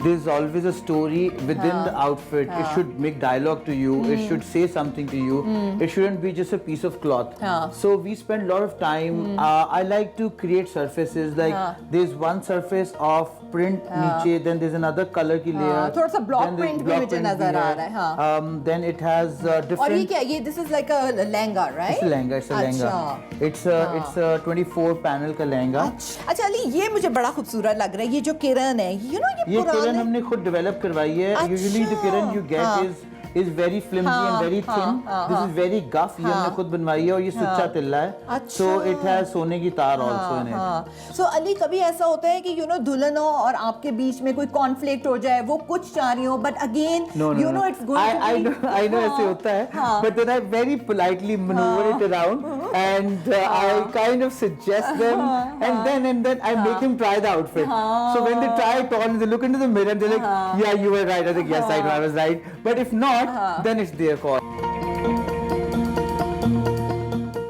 S15: there's always a story within the outfit. It should make dialogue to you. It should say something to you. It shouldn't be just a piece of cloth. So we spend a lot of time. I like to create surfaces. Like there's one surface of print नीचे, then there's another color की layer.
S7: थोड़ा सा block print भी मुझे नजर आ रहा है.
S15: Then it has different.
S7: और ये क्या? ये this is like a lehenga, right?
S15: It's a lehenga. It's a lehenga. It's a 24 panel का lehenga.
S7: अच्छा अली, ये मुझे बड़ा खूबसूरत लग रहा है. ये जो किरण है, you know, ये
S15: किरण हमने खुद डेवलप करवाई है. Usually the kiran you get is very flimsy and very thin. This is very guff. ये हमने खुद बनवाई है और ये सच्चा तिल्ला है. So it has सोने की तार also in it.
S7: So Ali, कभी ऐसा होता है कि you know दुल्हनों और आपके बीच में कोई conflict हो जाए, वो कुछ चाह रही हो, but again you know it's going to be.
S15: I know ऐसे होता है. But then I very politely maneuver it around and I kind of suggest them and then I make him try the outfit. So when they try it on, they look into the mirror and they're like, yeah, you were right. I think yes, I know I was right. But if not, then it's their call.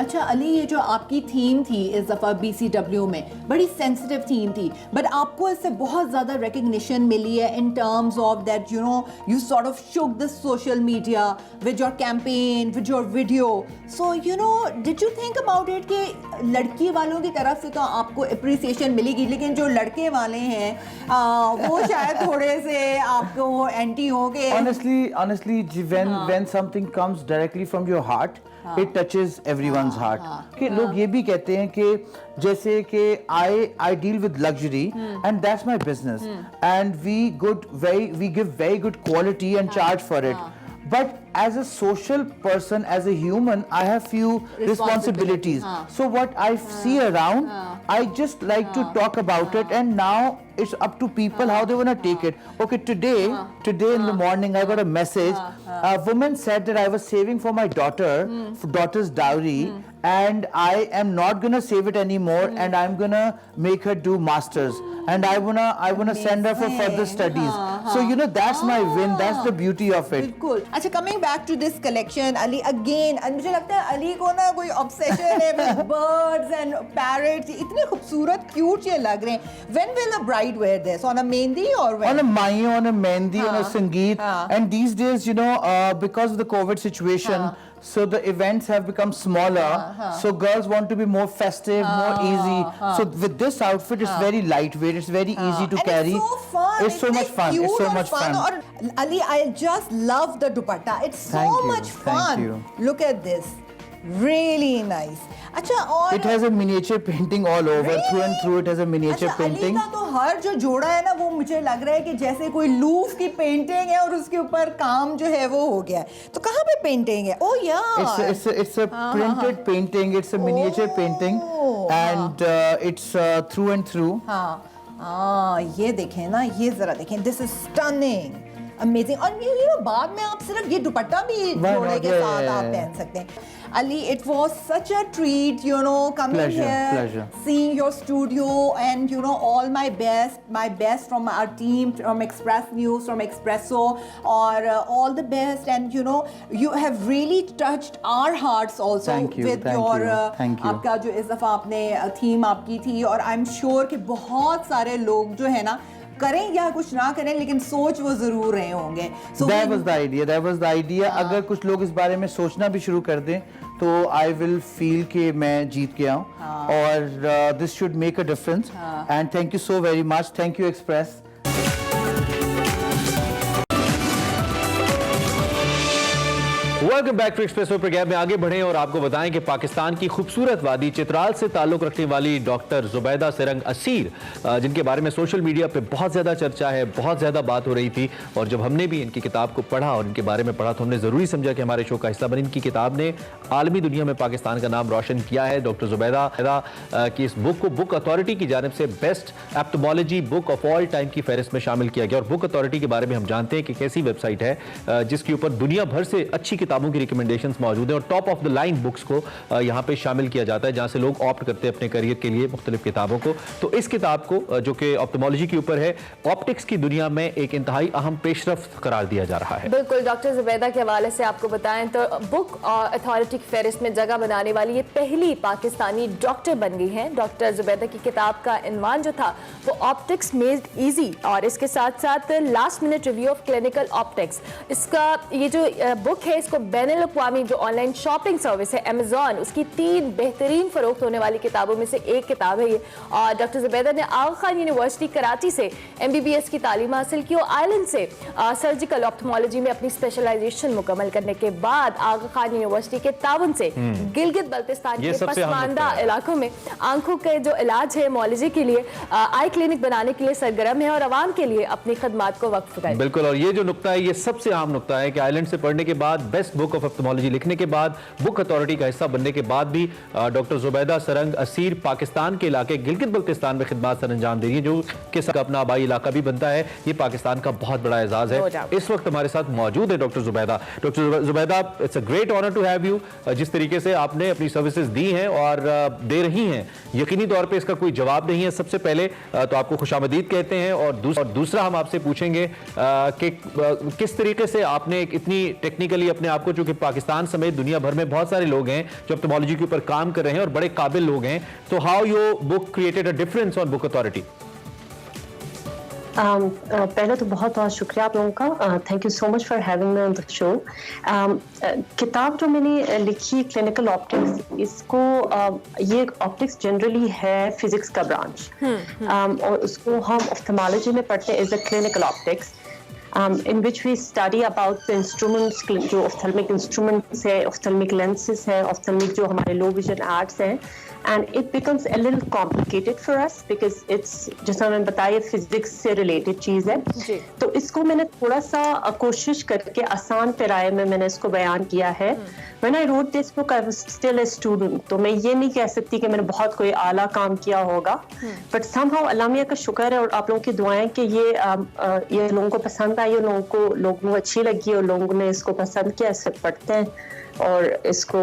S7: अच्छा अली, ये जो आपकी theme थी इस दफ़ा BCW में, बड़ी sensitive theme थी, बट आपको इससे बहुत ज़्यादा रिकग्निशन मिली है in terms of that you know you sort of shook the social media with your campaign, with your video. So you know did you think about it कि लड़की वालों की तरफ से तो आपको अप्रिसिएशन मिलेगी, लेकिन जो लड़के वाले हैं वो शायद थोड़े से आपको एंटी हो गए.
S15: Honestly, when something comes directly from your heart, it touches everyone's heart. कि लोग ये भी कहते हैं कि जैसे कि I deal with luxury and that's my business and we give very good quality and charge for it. But as a social person, as a human, I have few responsibilities. So what I see around, I just like to talk about it, and now it's up to people how they want to take it. Okay, today in the morning, I got a message. A woman said that I was saving for my daughter's dowry, and I am not gonna save it anymore, and I'm gonna make her do masters, and I wanna send her for further studies. So you know that's my win. That's the beauty of it.
S7: बिल्कुल. अच्छा, coming back to this collection, Ali again, मुझे लगता है अली को ना कोई obsession है with birds and parrots. इतने खूबसूरत cute ये लग रहे हैं. When will a bride wear this? On a mehndi or when?
S15: On a mayo, on a mehndi, on a sangeet. And these days, you know, because of the COVID situation, so the events have become smaller. So girls want to be more festive, more easy. So with this outfit, it's very lightweight. It's very easy to carry.
S7: It's so fun.
S15: It's so much fun. It's so much fun.
S7: और Ali, I just love the dupatta. It's so much fun.
S15: Thank you.
S7: Look at this. Really nice. अच्छा, और
S15: it has a miniature painting all over. Through and through it has a miniature painting.
S7: Ali का तो हर जो जोड़ा है ना, वो मुझे लग रहा है कि जैसे कोई लूफ की पेंटिंग है और उसके ऊपर काम जो है वो हो गया है. तो कहाँ पे पेंटिंग है? Oh yeah.
S15: It's a printed painting. It's a miniature painting, and it's through and through.
S7: ये देखें ना, ये जरा देखें. This is stunning. Amazing. और ये बाद में आप सिर्फ ये दुपट्टा भी जोड़े के साथ आप पहन सकते हैं. Ali, it was such a treat, you know, coming here, seeing your studio, and you know, all my best from our team, from Express News, from Expresso, or all the best. And you know, you have really touched our hearts also.
S15: Thank you,
S7: with आपका जो इस दफा आपने theme आपकी थी, और I'm sure कि बहुत सारे लोग जो है ना, करें या कुछ ना करें, लेकिन सोच वो जरूर रहे होंगे.
S15: That was the idea. अगर कुछ लोग इस बारे में सोचना भी शुरू कर दें, तो I will feel कि मैं जीत गया हूँ, और this should make a difference. And thank you so very much. Thank you, Express.
S1: Welcome back to Expresso program में आगे बढ़ें और आपको बताएं कि पाकिस्तान की खूबसूरत वादी चित्राल से ताल्लुक रखने वाली डॉक्टर जुबैदा सिरंग असीर, जिनके बारे में सोशल मीडिया पे बहुत ज़्यादा चर्चा है, बहुत ज़्यादा बात हो रही थी, और जब हमने भी इनकी किताब को पढ़ा और इनके बारे में पढ़ा तो हमने ज़रूरी समझा कि हमारे शो का हिस्सा बने. इनकी किताब ने आलमी दुनिया में पाकिस्तान का नाम रोशन किया है. डॉक्टर जुबैदा की इस बुक को बुक अथॉरिटी की जानिब से best ophthalmology book of all time की फहरिस्त में शामिल किया गया. और बुक अथॉरिटी के बारे में हम जानते हैं कि कैसी वेबसाइट है जिसके ऊपर दुनिया भर से अच्छी किताब किताबों की रिकमेंडेशंस मौजूद हैं और top of the line books को यहाँ पे शामिल किया जाता है, जहाँ से लोग ऑप्ट करते हैं अपने करियर के लिए मुख्तलिफ किताबों को। तो इस किताब को जो कि ऑप्थेमोलॉजी के ऊपर है, ऑप्टिक्स की दुनिया में एक इंतहाई अहम पेशरफ्त करार दिया जा रहा है।
S2: बिल्कुल, डॉक्टर जुबैदा के हवाले से आपको बताएं तो बुक अथॉरिटी की फहरिस्त में जगह बनाने वाली ये पहली पाकिस्तानी डॉक्टर बन गई हैं। डॉक्टर जुबैदा की किताब का इन्वान जो था वो ऑप्टिक्स मेड इजी, और इसके साथ साथ last minute review of clinical optics. इसका ये जो बुक है, इसको बैनुल अक़वामी जो ऑनलाइन शॉपिंग सर्विस है अमेज़ॉन, उसकी 3 बेहतरीन फरोख्त होने वाली किताबों में से एक किताब है ये। और डॉक्टर जुबैदा ने आगा खान यूनिवर्सिटी कराची से MBBS की तालीम हासिल की और आयरलैंड से सर्जिकल ऑप्थेमोलॉजी में अपनी स्पेशलाइजेशन मुकम्मल करने के बाद आगा खान यूनिवर्सिटी के ताउन से गिलगित बल्तिस्तान के पसमानदा इलाकों में आंखों के जो इलाज है मोलॉजी के लिए आई क्लिनिक बनाने के लिए सरगर्म है और आवाम के लिए अपनी खदमात को वक्फ करें।
S1: बिल्कुल, और ये जो नुक्ता है ये सबसे आम नुक्ता है कि आयरलैंड से पढ़ने के बाद, बेस्ट बुक ऑफ ऑप्थेमोलॉजी लिखने के बाद, बुक अथॉरिटी का हिस्सा बनने के बाद भी डॉक्टर जुबैदा सरंग असीर पाकिस्तान के इलाके गिलगित बल्तिस्तान में खिदमत सर अंजाम दे रही है, जो कि अपना आबाई इलाका भी बनता है। ये पाकिस्तान का बहुत बड़ा एजाज है। इस वक्त हमारे साथ मौजूद है doctor Zubaida. Doctor Zubaida, it's a great honour to have you. जिस तरीके से आपने अपनी सर्विसेज दी हैं और दे रही हैं, यकीनी तौर पे इसका कोई जवाब नहीं है। सबसे पहले तो आपको खुशामदीद कहते हैं और दूसरा हम आपसे पूछेंगे कि किस तरीके से आपने इतनी टेक्निकली अपने आप को, चूंकि पाकिस्तान समेत दुनिया भर में बहुत सारे लोग हैं जो ऑप्थेमोलॉजी के ऊपर काम कर रहे हैं और बड़े काबिल लोग हैं, तो how your book created a difference on book authority?
S16: पहले तो बहुत बहुत शुक्रिया आप लोगों का। Thank you so much for having me on the show. किताब जो मैंने लिखी क्लिनिकल ऑप्टिक्स, इसको ये ऑप्टिक्स जनरली है फिजिक्स का ब्रांच, और उसको हम ऑप्थेमोलॉजी में पढ़ते हैं as a clinical optics, in which we study about the instruments, जो ophthalmic instruments है, ophthalmic lenses है, ophthalmic जो हमारे low vision ads हैं, and it becomes a little complicated for us because it's, जैसा मैंने बताया, physics से related चीज़ है। तो इसको मैंने थोड़ा सा कोशिश करके आसान पैराए में मैंने इसको बयान किया है। When I wrote this book, I was still a student, तो मैं ये नहीं कह सकती कि मैंने बहुत कोई आला काम किया होगा, but somehow अल्लाह मियां का शुक्र है और आप लोगों की दुआएं कि ये लोगों को पसंद आई, लोगों को अच्छी लगी और लोगों ने इसको पसंद किया, इससे पढ़ते हैं और इसको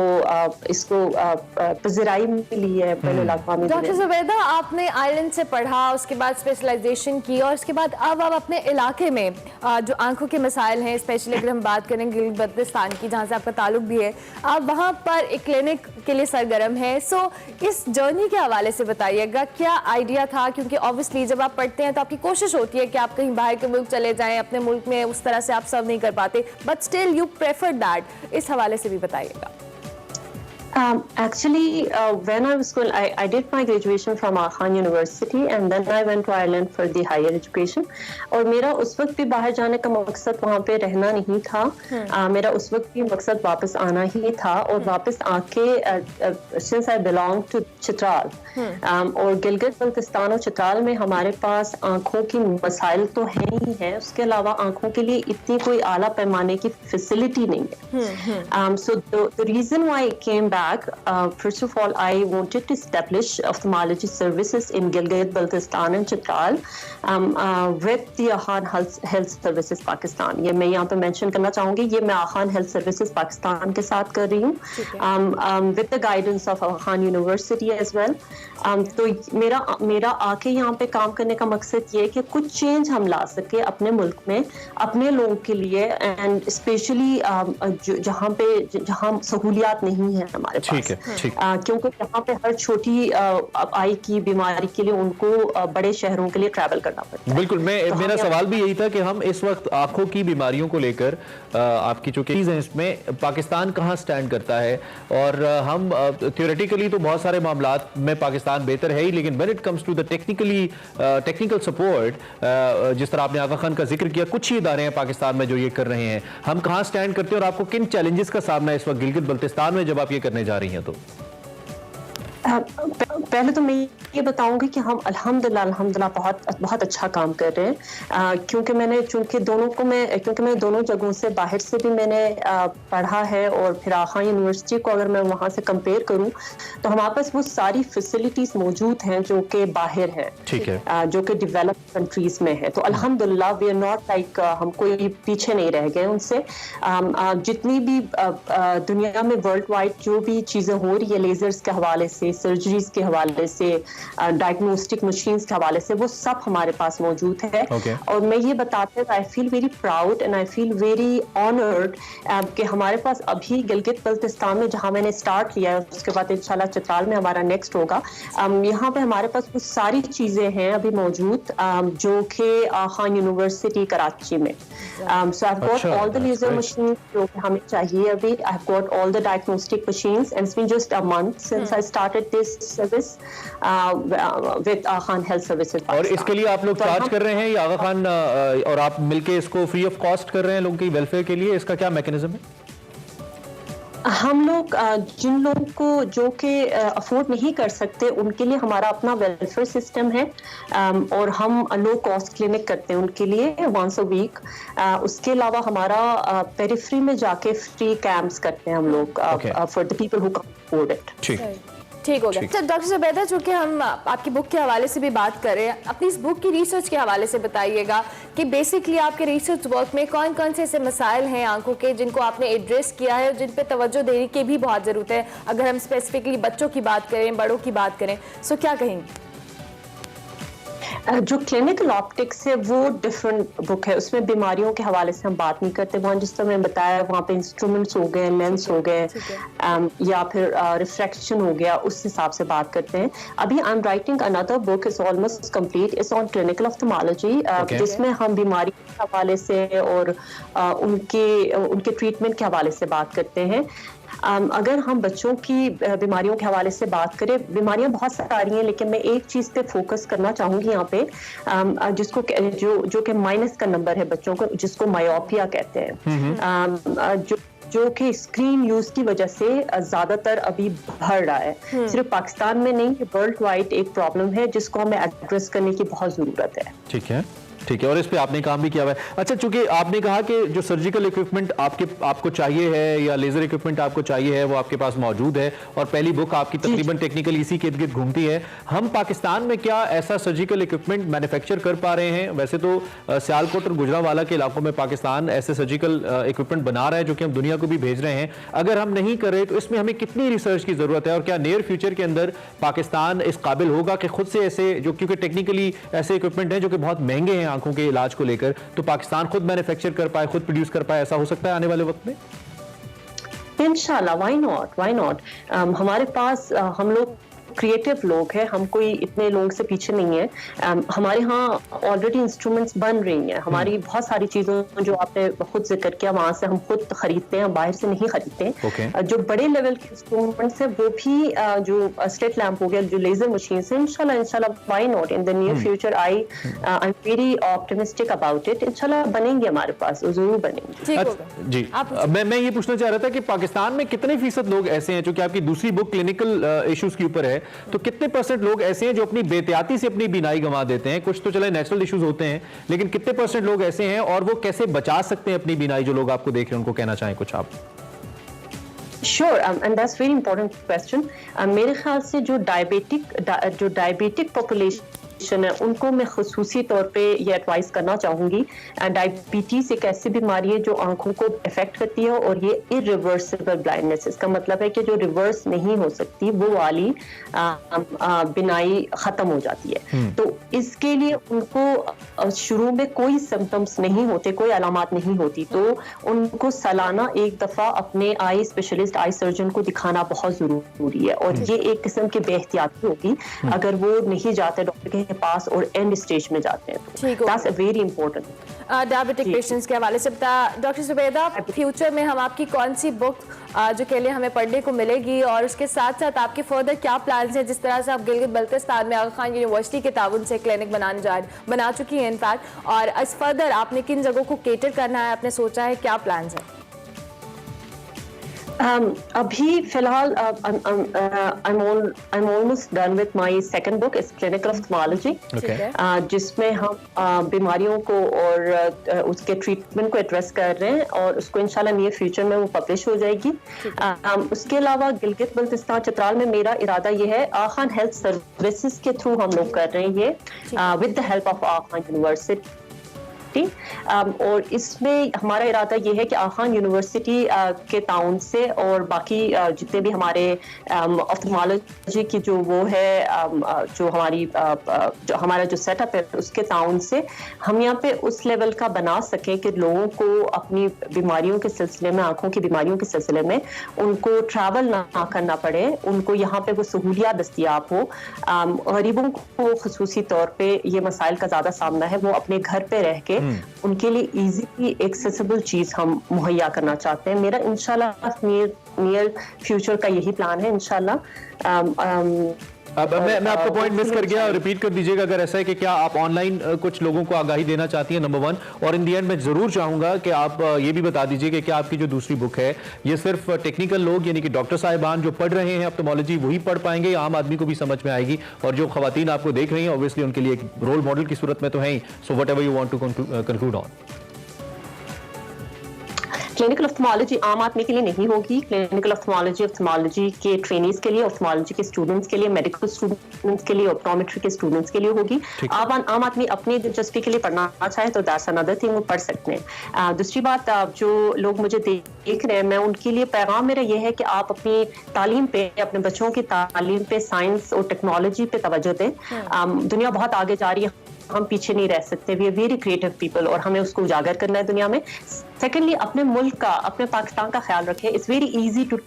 S16: पज़िराई मिली है बैनुल अक़वामी।
S2: डॉक्टर जुबैदा, आपने आयरलैंड से पढ़ा, उसके बाद स्पेशलाइजेशन की और उसके बाद अब आप अपने इलाके में जो आंखों के मसाइल हैं, स्पेशली अगर हम बात करें गिलगित बल्तिस्तान की जहाँ से आपका ताल्लुक भी है, आप वहाँ पर एक क्लिनिक के लिए सरगर्म है। सो इस जर्नी के हवाले से बताइएगा, क्या आइडिया था? क्योंकि ऑब्वियसली जब आप पढ़ते हैं तो आपकी कोशिश होती है कि आप कहीं बाहर के मुल्क चले जाएं, अपने मुल्क में उस तरह से आप सर्व नहीं कर पाते, but still you prefer that. इस हवाले से भी बताइएगा।
S16: Actually, when I was school, I did my graduation from Aga Khan University and then I went to Ireland for the higher education. और मेरा उस वक्त भी बाहर जाने का मकसद वहाँ पे रहना नहीं था, मेरा उस वक्त भी मकसद वापस आना ही था। और वापस आके since I belong to Chitral, और गिलगित बल्तिस्तान और चित्राल में हमारे पास आँखों की मसाइल तो हैं ही हैं, उसके अलावा आँखों के लिए इतनी कोई आला पैमाने की फैसिलिटी नहीं है। So the reason why I came back, first of all, I wanted to establish ophthalmology services in Gilgit-Baltistan and Chitral with the Aga Khan Health Services Pakistan. ये मैं यहाँ पे mention करना चाहूँगी, ये मैं Aga Khan Health Services Pakistan के साथ कर रही हूँ, with the guidance of Aga Khan University as well. तो मेरा आके यहाँ पे काम करने का मकसद ये है कि कुछ चेंज हम ला सके अपने मुल्क में, अपने लोगों के लिए, एंड स्पेशली जहाँ सहूलियात नहीं है हमारे पास, क्योंकि यहाँ पे हर छोटी आई की बीमारी के लिए उनको बड़े शहरों के लिए ट्रैवल करना पड़ता है।
S1: बिल्कुल, मेरा सवाल भी यही था कि हम इस वक्त आंखों की बीमारियों को लेकर आपकी जो केस है इसमें पाकिस्तान कहाँ स्टैंड करता है, और हम थियोरेटिकली तो बहुत सारे मामलात में पाकिस्तान बेहतर है ही, लेकिन when it comes to the technical support, जिस तरह आपने आगा खान का जिक्र किया, कुछ ही इदारे हैं पाकिस्तान में जो ये कर रहे हैं, हम कहाँ स्टैंड करते हैं और आपको किन चैलेंजेस का सामना है इस वक्त गिलगित बल्तिस्तान में जब आप ये करने जा रही हैं? तो
S16: पहले तो मैं ये बताऊंगी कि हम अल्हम्दुलिल्लाह बहुत अच्छा काम कर रहे हैं, क्योंकि मैंने दोनों जगहों से बाहर से भी मैंने पढ़ा है, और फिर खान यूनिवर्सिटी को अगर मैं वहाँ से कंपेयर करूँ तो हमारे पास वो सारी फैसिलिटीज मौजूद हैं जो कि बाहर हैं,
S1: ठीक है,
S16: जो कि डेवलप्ड कंट्रीज में है। तो अल्हम्दुलिल्लाह वी आर नॉट लाइक, हम कोई पीछे नहीं रह गए उनसे। जितनी भी दुनिया में वर्ल्ड वाइड जो भी चीज़ें हो रही है लेजर्स के हवाले से, सर्जरीज के हवाले से, डायग्नोस्टिक मशीन्स के हवाले से, वो सब हमारे पास मौजूद है। और मैं ये बताते हैं, I feel very proud and I feel very honoured कि हमारे पास अभी गिलगित बल्तिस्तान में जहाँ मैंने स्टार्ट किया है, उसके बाद इंशाल्लाह चित्राल में हमारा नेक्स्ट होगा, यहाँ पे हमारे पास वो सारी चीज़ें हैं अभी मौजूद जो कि खान यूनिवर्सिटी कराची में। So I have got all the laser machine जो हमें चाहिए अभी, I have got all the diagnostic machines, and it's been just a month since I started this service with Khan health services.
S1: और इसके लिए आप लोग चार्ज कर रहे हैं या आगा खान और आप मिलके इसको फ्री ऑफ कॉस्ट कर रहे हैं लोगों की वेलफेयर के लिए? इसका क्या मैकेनिज्म है?
S16: हम लोग जिन लोगों को जो कि अफोर्ड नहीं कर सकते उनके लिए हमारा अपना वेलफेयर सिस्टम है, और हम लो कॉस्ट क्लिनिक करते हैं उनके लिए वंस अ वीक। उसके अलावा हमारा पेरिफेरी में जाके फ्री कैंप्स करते हैं हम लोग for the people who can afford it.
S2: ठीक हो गया। तो डॉक्टर जुबैदा, चूंकि हम आपकी बुक के हवाले से भी बात करें, अपनी इस बुक की रिसर्च के हवाले से बताइएगा कि बेसिकली आपके रिसर्च वर्क में कौन कौन से ऐसे मसाइल हैं आंखों के जिनको आपने एड्रेस किया है और जिन पे तवज्जो देने की भी बहुत ज़रूरत है। अगर हम स्पेसिफिकली बच्चों की बात करें, बड़ों की बात करें, सो क्या कहेंगे?
S16: जो क्लिनिकल ऑप्टिक्स है वो डिफरेंट बुक है, उसमें बीमारियों के हवाले से हम बात नहीं करते। वहाँ जिस तरह मैंने बताया, वहाँ पे इंस्ट्रूमेंट्स हो गए, लेंस हो गए, या फिर रिफ्रैक्शन हो गया, उस हिसाब से बात करते हैं। अभी I am writing another book, is almost complete, is on clinical ophthalmology, जिसमें हम बीमारी के हवाले से और उनके ट्रीटमेंट के हवाले से बात करते हैं। अगर हम बच्चों की बीमारियों के हवाले से बात करें, बीमारियां बहुत सारी हैं, लेकिन मैं एक चीज़ पे फोकस करना चाहूँगी यहाँ पे, जिसको जो कि माइनस का नंबर है बच्चों को, जिसको मायोपिया कहते हैं, जो कि स्क्रीन यूज की वजह से ज्यादातर अभी बढ़ रहा है। सिर्फ पाकिस्तान में नहीं, वर्ल्ड वाइड एक प्रॉब्लम है जिसको हमें एड्रेस करने की बहुत जरूरत है।
S1: ठीक है, ठीक है, और इस पे आपने काम भी किया हुआ है। अच्छा, चूंकि आपने कहा कि जो सर्जिकल इक्विपमेंट आपको चाहिए है या लेजर इक्विपमेंट आपको चाहिए है वो आपके पास मौजूद है, और पहली बुक आपकी तकरीबन टेक्निकल इसी के इर्द-गिर्द घूमती है। हम पाकिस्तान में क्या ऐसा सर्जिकल इक्विपमेंट मैन्युफैक्चर कर पा रहे हैं? वैसे तो सियालकोट और गुजरांवाला के इलाकों में पाकिस्तान ऐसे सर्जिकल इक्विपमेंट बना रहा है जो कि हम दुनिया को भी भेज रहे हैं। अगर हम नहीं कर रहे तो इसमें हमें कितनी रिसर्च की जरूरत है, और क्या नियर फ्यूचर के अंदर पाकिस्तान इस काबिल होगा कि खुद से ऐसे, जो क्योंकि टेक्निकली ऐसे इक्विपमेंट हैं जो कि बहुत महंगे हैं आंखों के इलाज को लेकर, तो पाकिस्तान खुद मैन्युफैक्चर कर पाए, खुद प्रोड्यूस कर पाए? ऐसा हो सकता है आने वाले वक्त में?
S16: इंशाल्लाह, व्हाई नॉट। हमारे पास हम लोग क्रिएटिव लोग हैं, हम कोई इतने लोगों से पीछे नहीं है। हमारे यहाँ ऑलरेडी इंस्ट्रूमेंट्स बन रही हैं, हमारी बहुत सारी चीज़ों जो आपने खुद जिक्र किया वहाँ से हम खुद खरीदते हैं, बाहर से नहीं खरीदते। जो बड़े लेवल के इंस्ट्रूमेंट्स हैं वो भी, जो स्टेट लैंप हो गया, जो लेजर मशीन है, इंशाल्लाह why not, in the near future I am very optimistic about it. इंशाल्लाह बनेंगे हमारे पास, जरूर बनेंगे।
S1: जी, मैं ये पूछना चाह रहा था कि पाकिस्तान में कितने फीसद लोग ऐसे हैं, जो कि आपकी दूसरी बुक क्लिनिकल इश्यूज के ऊपर है, तो कितने परसेंट लोग ऐसे हैं जो अपनी बेहतियाती से अपनी बीनाई गंवा देते हैं? कुछ तो चले नेचुरल इश्यूज होते हैं, लेकिन कितने परसेंट लोग ऐसे हैं, और वो कैसे बचा सकते हैं अपनी बीनाई? जो लोग आपको देख रहे हैं उनको कहना चाहें कुछ आप।
S16: Sure, and that's very important question. मेरे ख्याल से जो डायबिटिक पॉपुलेशन है उनको मैं खुसूसी तौर पे ये एडवाइस करना चाहूँगी। डायबिटीज एक ऐसी बीमारी है जो आंखों को इफेक्ट करती है, और ये इरिवर्सिबल ब्लाइंडनेस, इसका मतलब है कि जो रिवर्स नहीं हो सकती वो वाली बिनाई खत्म हो जाती है। तो इसके लिए उनको शुरू में कोई सिम्टम्स नहीं होते, कोई अलामत नहीं होती, तो उनको सालाना एक दफ़ा अपने आई स्पेशलिस्ट, आई सर्जन को दिखाना बहुत ज़रूरी है। और ये एक किस्म की बेहतियाती होगी अगर वो नहीं जाते डॉक्टर के पास और एंड स्टेज में जाते हैं। That's very important.
S2: Diabetic patients के हवाले से बता डॉक्टर जुबैदा, फ्यूचर में हम आपकी कौन सी बुक जो के लिए हमें पढ़ने को मिलेगी, और उसके साथ साथ आपके फर्दर क्या प्लान्स हैं? जिस तरह से आप गिलगित बल्तिस्तान में आगा खान यूनिवर्सिटी के ताउन से क्लिनिक बना चुकी हैं इनफैक्ट, और इस फर्दर आपने किन जगहों को केटर करना है, आपने सोचा है, क्या प्लान्स हैं?
S16: अभी फिलहाल I'm almost done with my second book, is clinical ophthalmology, जिसमें हम बीमारियों को और उसके ट्रीटमेंट को एड्रेस कर रहे हैं और उसको इंशाल्लाह नियर फ्यूचर में वो पब्लिश हो जाएगी। उसके अलावा गिलगित बल्तिस्तान चित्राल में मेरा इरादा ये है, आखान हेल्थ सर्विसेज के थ्रू हम लोग कर रहे हैं ये with the help of Aga Khan university. और इसमें हमारा इरादा ये है कि आखान यूनिवर्सिटी के ताउन से और बाकी जितने भी हमारे ऑप्थेल्मोलॉजी की जो वो है जो हमारा जो सेटअप है उसके ताउन से हम यहाँ पे उस लेवल का बना सकें कि लोगों को अपनी बीमारियों के सिलसिले में, आंखों की बीमारियों के सिलसिले में उनको ट्रैवल ना करना पड़े, उनको यहाँ पे वो सहूलियात दस्तियाब हो। गरीबों को खुसूसी तौर पे ये मसाइल का ज़्यादा सामना है, वो अपने घर पे रह के उनके लिए इजीली एक्सेसिबल चीज हम मुहैया करना चाहते हैं। मेरा इंशाल्लाह नियर फ्यूचर का यही प्लान है इंशाल्लाह।
S1: अब मैं आपका पॉइंट मिस कर गया, रिपीट कर दीजिएगा अगर ऐसा है कि क्या आप ऑनलाइन कुछ लोगों को आगाही देना चाहती हैं, नंबर 1, और इन दी एंड मैं जरूर चाहूंगा कि आप ये भी बता दीजिए कि क्या आपकी जो दूसरी बुक है ये सिर्फ टेक्निकल लोग यानी कि डॉक्टर साहिबान जो पढ़ रहे हैं ऑप्थेल्मोलॉजी वही पढ़ पाएंगे या आम आदमी को भी समझ में आएगी? और जो खवातीन आपको देख रही हैं ऑब्वियसली उनके लिए एक रोल मॉडल की सूरत में तो है ही, so whatever you want to conclude on.
S16: Clinical ophthalmology आम आदमी के लिए नहीं होगी। क्लिनिकल ऑप्थेल्मोलॉजी के ट्रेनीज के लिए, ऑप्थेल्मोलॉजी के स्टूडेंट्स के लिए, मेडिकल स्टूडेंट्स के लिए, ऑप्टोमेट्री के स्टूडेंट्स के लिए होगी। आम आदमी अपनी दिलचस्पी के लिए पढ़ना चाहे तो दैट्स अनदर थिंग, वो पढ़ सकते हैं। दूसरी बात, जो लोग मुझे देख रहे हैं, मैं उनके लिए पैगाम मेरा ये है कि आप अपनी तालीम पे, अपने बच्चों की तालीम पे, साइंस और टेक्नोलॉजी पे तवज्जो दें। दुनिया बहुत आगे जा रही है, हम पीछे नहीं रह सकते। We are very creative people और हमें उसको उजागर करना है दुनिया में। सेकेंडली, अपने मुल्क का, अपने पाकिस्तान का ख्याल रखें। It's very easy to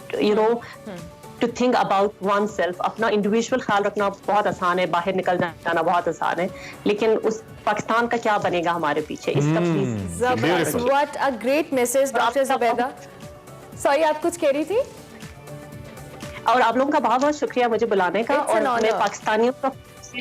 S16: to think about oneself. अपना इंडिविजुअल ख्याल रखना बहुत आसान है, बाहर निकल जाना बहुत आसान है, लेकिन उस पाकिस्तान का क्या बनेगा हमारे पीछे, इसका please.
S2: What a great message doctor Zubaida. Sorry, आप कुछ कह रही थी?
S16: और आप लोगों का बहुत बहुत शुक्रिया मुझे बुलाने का, और मैं पाकिस्तानियों का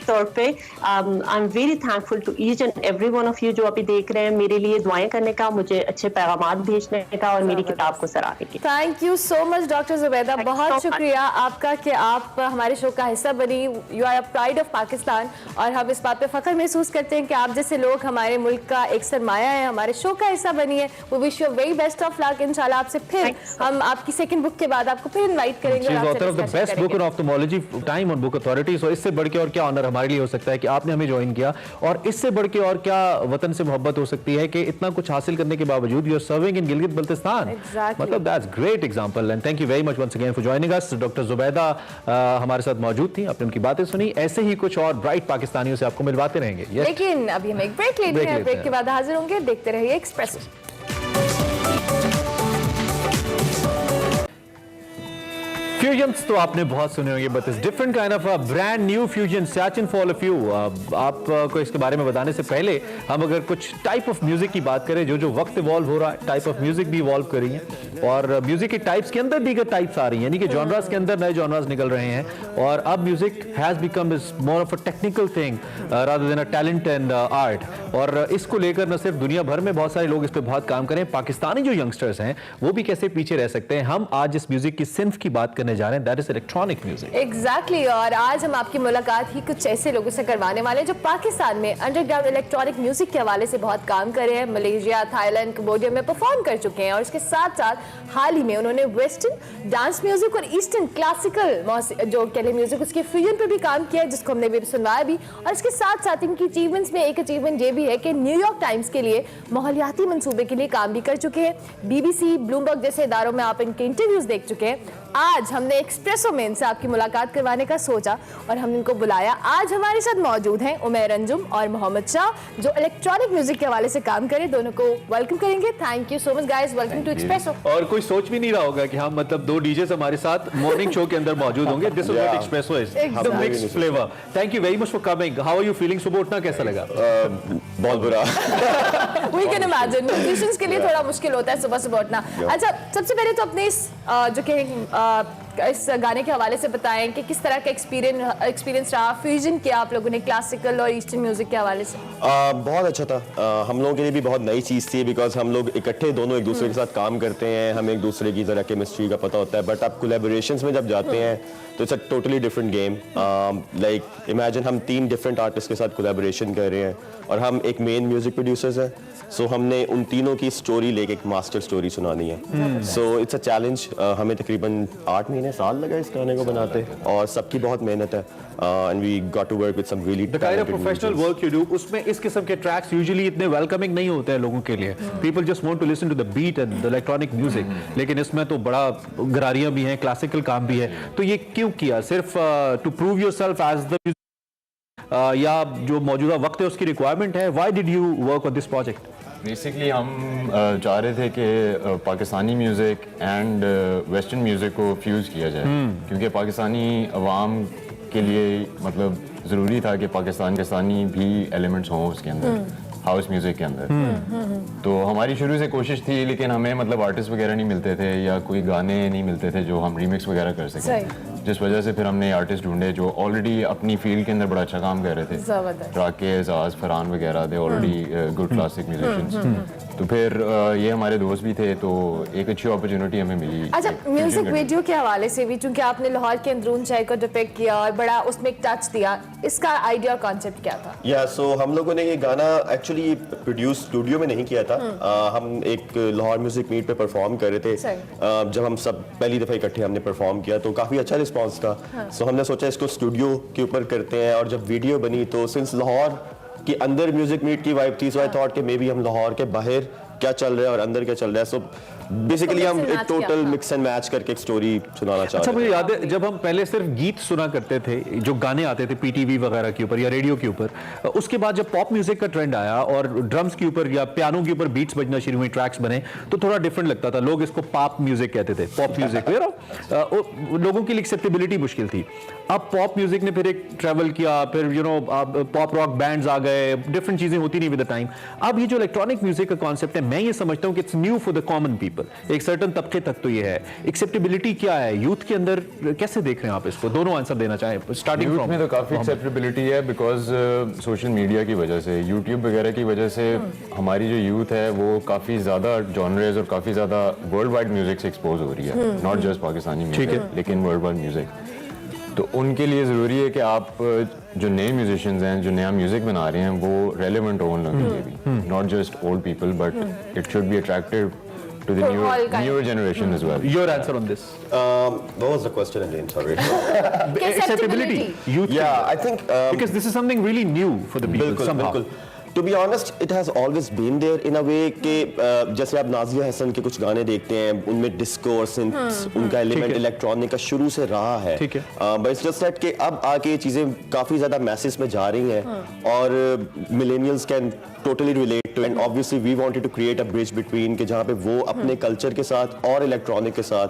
S16: तौर पे I am very thankful to each and every one of you जो अभी देख रहे हैं, मेरे लिए दुआएं करने का, मुझे अच्छे पैगाम भेजने का और मेरी किताब को सराहने की।
S2: Thank you so much doctor Zubaida, बहुत शुक्रिया आपका कि आप हमारे शो का हिस्सा बनी। You are a pride of Pakistan और हम इस बात पे फख्र महसूस करते हैं कि आप जैसे लोग हमारे मुल्क का एक सरमाया है, हमारे शो का हिस्सा बनी है। वो wish you very best of luck. इंशाल्लाह आपसे फिर हम आपकी सेकंड बुक के बाद आपको फिर इनवाइट करेंगे।
S1: Best book on ophthalmology time on book authority. So इससे बढ़ के और क्या ऑनर हमारे लिए हो सकता है कि आपने हमें ज्वाइन किया, और इससे बढ़ के और क्या वतन से मोहब्बत हो सकती है कि इतना कुछ हासिल करने के बावजूद you are serving in Gilgit Baltistan. मतलब that's great example and thank you very much once again for joining us. Doctor Zubaida हमारे साथ मौजूद थी, आपने उनकी बातें सुनी। ऐसे ही कुछ और ब्राइट पाकिस्तानियों से आपको मिलवाते रहेंगे।
S2: लेकिन अभी हम एक ब्रेक लेते हैं, ब्रेक के बाद हाजिर होंगे। देखते रहिए एक्सप्रेसो।
S1: फ्यूजन्स तो आपने बहुत सुने होंगे, बट इस different kind of a brand new fusion session for all of you. आपको इसके बारे में बताने से पहले हम अगर कुछ टाइप ऑफ म्यूजिक की बात करें, जो वक्त इवॉल्व हो रहा है, टाइप ऑफ म्यूजिक भी इवॉल्व कर रही है, और म्यूजिक के टाइप्स के अंदर दीगर टाइप्स आ रही हैं, यानी कि जॉनरास के अंदर नए जॉनरास निकल रहे हैं, और अब music has become is more of a technical thing rather than a talent and art. और इसको लेकर न सिर्फ दुनिया भर में बहुत सारे लोग इस पर बहुत काम करें, पाकिस्तानी जो यंगस्टर्स हैं वो भी कैसे पीछे रह सकते हैं। हम आज इस म्यूजिक की सिंफ की बात करने जा रहे हैं, that is electronic music.
S2: Exactly, और आज हम आपकी मुलाकात ही कुछ ऐसे लोगों से करवाने वाले हैं जो पाकिस्तान में अंडरग्राउंड इलेक्ट्रॉनिक म्यूजिक के हवाले से बहुत काम कर रहे हैं। मलेशिया, थाईलैंड, कंबोडिया में परफॉर्म कर चुके हैं, और इसके साथ साथ हाल ही में उन्होंने वेस्टर्न डांस म्यूजिक और ईस्टर्न क्लासिकल जो कहले म्यूजिक उसके फ्यूजन पर भी काम किया है, जिसको हमने भी सुनवाया भी। और इसके साथ साथ इनकी अचीवमेंट्स में एक अचीवमेंट ये भी है कि न्यूयॉर्क टाइम्स के लिए माहौलियाती मंसूबे के लिए काम भी कर चुके हैं। BBC, ब्लूमबर्ग जैसे इदारों में आप इनके इंटरव्यूज देख चुके हैं। आज हमने एक्सप्रेसो में इनसे आपकी मुलाकात करवाने का सोचा और हमने इनको बुलाया। आज हमारे साथ मौजूद हैं उमैर अंजुम और मोहम्मद शाह, जो इलेक्ट्रॉनिक म्यूजिक के हवाले से काम करें। दोनों को वेलकम करेंगे। Thank you so much guys, welcome to Expresso.
S1: और कोई सोच भी नहीं रहा होगा कि हम मतलब दो डीजेस हमारे साथ मॉर्निंग शो के अंदर मौजूद होंगे। This is what Expresso is, the mixed flavour. Thank you very much for coming. How are you feeling? सुबह उठना कैसा लगा?
S13: बहुत बुरा।
S2: वी कैन इमेजिन, म्यूजिशियंस के लिए थोड़ा मुश्किल होता है सुबह सुबह उठना। अच्छा, सबसे पहले तो अपने इस जो कि इस गाने के हवाले से बताएं कि किस तरह का एक्सपीरियंस रहा, फ्यूजन किया आप लोगों ने क्लासिकल और ईस्टर्न म्यूजिक के हवाले से?
S17: बहुत अच्छा था। हम लोगों के लिए भी बहुत नई चीज़ थी, बिकॉज हम लोग इकट्ठे दोनों एक दूसरे के साथ काम करते हैं, हमें एक दूसरे की ज़रा केमिस्ट्री का पता होता है, बट आप कोलैबोरेशंस में जब जाते हैं तो it's a totally different game. Like imagine हम 3 डिफरेंट आर्टिस्ट के साथ कोलैबोरेशन कर रहे हैं और हम एक मेन म्यूजिक प्रोड्यूसर्स हैं, सो हमने उन तीनों की स्टोरी लेके एक मास्टर स्टोरी सुनानी है। So it's a challenge. हमें तकरीबन 8 महीने साल लगा इस गाने को बनाते और सबकी बहुत मेहनत है, and we got to work with some really talented
S1: professional work you do. उसमें इस किस्म के ट्रैक्स यूजुअली इतने वेलकमिंग नहीं होते हैं लोगों के लिए। People just want to listen to the beat and the electronic music, लेकिन इसमें तो बड़ा गरारियां भी हैं, क्लासिकल काम भी है। तो ये क्यों किया? सिर्फ to prove yourself as the या जो मौजूदा वक्त है उसकी रिक्वायरमेंट है? Why did you work on this project?
S13: Basically हम चाह रहे थे कि Pakistani music and western music को फ्यूज़ किया जाए, क्योंकि पाकिस्तानी अवाम के लिए मतलब ज़रूरी था कि पाकिस्तानी भी एलिमेंट्स हों उसके अंदर, हाउस म्यूज़िक के अंदर। तो हमारी शुरू से कोशिश थी, लेकिन हमें मतलब आर्टिस्ट वगैरह नहीं मिलते थे या कोई गाने नहीं मिलते थे जो हम रीमिक्स वगैरह कर सकें, जिस वजह से फिर हमने आर्टिस्ट ढूंढे जो ऑलरेडी अपनी फील्ड के अंदर बड़ा अच्छा काम कर रहे थे। राकेश, आज़, फरहान वगैरह, they already good classic musicians. तो फिर ये हमारे दोस्त भी थे, तो एक अच्छी अपॉर्चुनिटी हमें मिली।
S2: अच्छा, म्यूजिक वीडियो के हवाले से भी, चूंकि आपने लाहौर के अंदरून शहर को डिपिक्ट किया और बड़ा उसमें एक टच दिया, इसका आइडिया कॉन्सेप्ट क्या था?
S17: सो हम लोगों ने ये गाना एक्चुअली प्रोड्यूस स्टूडियो में नहीं किया था। हम एक लाहौर म्यूजिक मीट पे परफॉर्म कर रहे थे। जब हम सब पहली दफ़ा इकट्ठे हमने परफॉर्म किया तो काफ़ी अच्छा रिस्पांस था। सो हमने सोचा इसको स्टूडियो के ऊपर करते हैं, और जब वीडियो बनी तो सिंस लाहौर के अंदर म्यूजिक मीट की वाइब थी, सो आई थॉट कि मे बी हम लाहौर के बाहर क्या चल रहा है और अंदर क्या चल रहा है। सो बेसिकली हम एक टोटल मिक्स एंड मैच करके एक स्टोरी सुनाना चाहते हैं।
S1: अच्छा, मुझे याद है जब हम पहले सिर्फ गीत सुना करते थे, जो गाने आते थे पीटीवी वगैरह के ऊपर या रेडियो के ऊपर, उसके बाद जब पॉप म्यूजिक का ट्रेंड आया और ड्रम्स के ऊपर या पियानो के ऊपर बीट्स बजना शुरू हुई, ट्रैक्स बने, तो थोड़ा डिफरेंट लगता था। लोग इसको पॉप म्यूजिक कहते थे, पॉप म्यूजिक। लोगों के लिए एक्सेप्टेबिलिटी मुश्किल थी। अब पॉप म्यूजिक ने फिर एक ट्रेवल किया, फिर पॉप रॉक बैंड्स आ गए, डिफरेंट चीजें होती नहीं विद द टाइम। अब ये जो इलेक्ट्रॉनिक म्यूजिक का कॉन्सेप्ट है, मैं ये समझता हूँ कि it's new for the common people. एक सर्टन तबके तक तो ये है। एक्सेप्टेबिलिटी क्या है यूथ के अंदर, कैसे देख रहे हैं आप इसको? दोनों आंसर देना चाहें, स्टार्टिंग
S13: यूथ में तो काफ़ी एक्सेप्टेबिलिटी है, बिकॉज सोशल मीडिया की वजह से, यूट्यूब वगैरह की वजह से हमारी जो यूथ है वो काफ़ी ज़्यादा जॉनरेज और काफ़ी ज़्यादा वर्ल्ड वाइड म्यूजिक से एक्सपोज हो रही है, नॉट जस्ट पाकिस्तानी म्यूजिक, लेकिन वर्ल्ड वाइड म्यूजिक। तो उनके लिए ज़रूरी है कि आप जो नए म्यूजिशियंस हैं, जो नया म्यूजिक बना रहे हैं, वो रेलेवेंट हो उन लोगों के लिए भी, not just old people, but it should be attractive to the newer generation as well.
S1: Your answer on this?
S17: What was the question again? Sorry.
S1: Acceptability. Youth.
S17: Yeah, I think
S1: because this is something really new for the people somehow.
S17: To be honest, it has always been there in a way कि जैसे आप नाज़िया हसन के कुछ गाने देखते हैं, उनमें disco और सिंथ्स, उनका एलिमेंट इलेक्ट्रॉनिक का शुरू से रहा है। बट इट्स जस्ट दैट कि अब आके ये चीज़ें काफ़ी ज़्यादा मैसेज में जा रही हैं, और millennials can totally relate to, and obviously we wanted to create a bridge between कि जहाँ पे वो अपने कल्चर के साथ और इलेक्ट्रॉनिक के साथ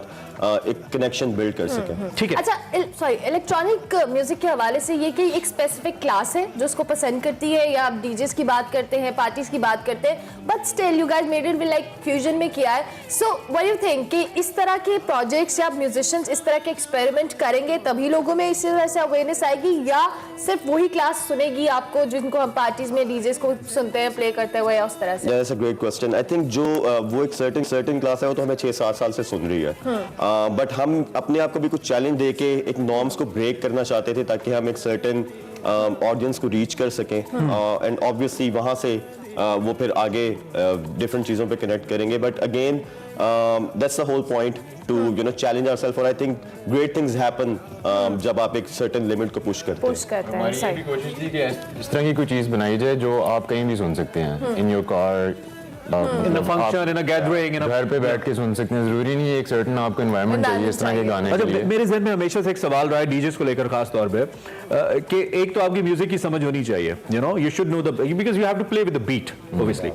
S17: एक कनेक्शन बिल्ड कर सकें।
S1: ठीक है।
S2: अच्छा, सॉरी, इलेक्ट्रॉनिक म्यूजिक के हवाले से ये कि एक स्पेसिफिक क्लास है जो उसको पसंद करती है, या आप डीजेस की बात करते हैं, पार्टीज की बात करते हैं, but still you guys made it with like fusion में किया है। सो व्हाट यू थिंक कि इस तरह के प्रोजेक्ट्स या म्यूजिशियंस इस तरह के एक्सपेरिमेंट करेंगे तभी लोगों में इसी तरह से अवेयरनेस आएगी, या सिर्फ वही क्लास सुनेगी आपको जिनको हम पार्टीज में डीजेस को सुनते हैं प्ले करते हुए, या उस तरह से?
S17: That's a great question. I think जो वो एक certain क्लास है वो तो हमें 6-7 साल से सुन रही है, बट हम अपने आप को भी कुछ चैलेंज दे के एक नॉर्म्स को ब्रेक करना चाहते थे ताकि हम एक सर्टेन ऑडियंस को रीच कर सकें, एंड ऑब्वियसली वहाँ से वो फिर आगे डिफरेंट चीज़ों पे कनेक्ट करेंगे। But again that's the whole point to challenge ourselves, और I think great things happen जब आप एक certain limit को push करते हैं।
S13: हमारी ये भी कोशिश थी कि इस तरह की कोई चीज़ बनाई जाए जो आप कहीं भी सुन सकते हैं, in your car,
S1: in a function, in a gathering,
S13: घर पे बैठ के सुन सकते हैं, जरूरी नहीं है एक सर्टेन आपको एनवायरनमेंट चाहिए इस तरह के गाने के लिए।
S1: मेरे ज़हन में हमेशा से एक सवाल रहा है डीजेस को लेकर खास तौर पे, कि एक तो आपकी म्यूजिक की समझ होनी चाहिए, you should know the, because you have to play with the beat obviously,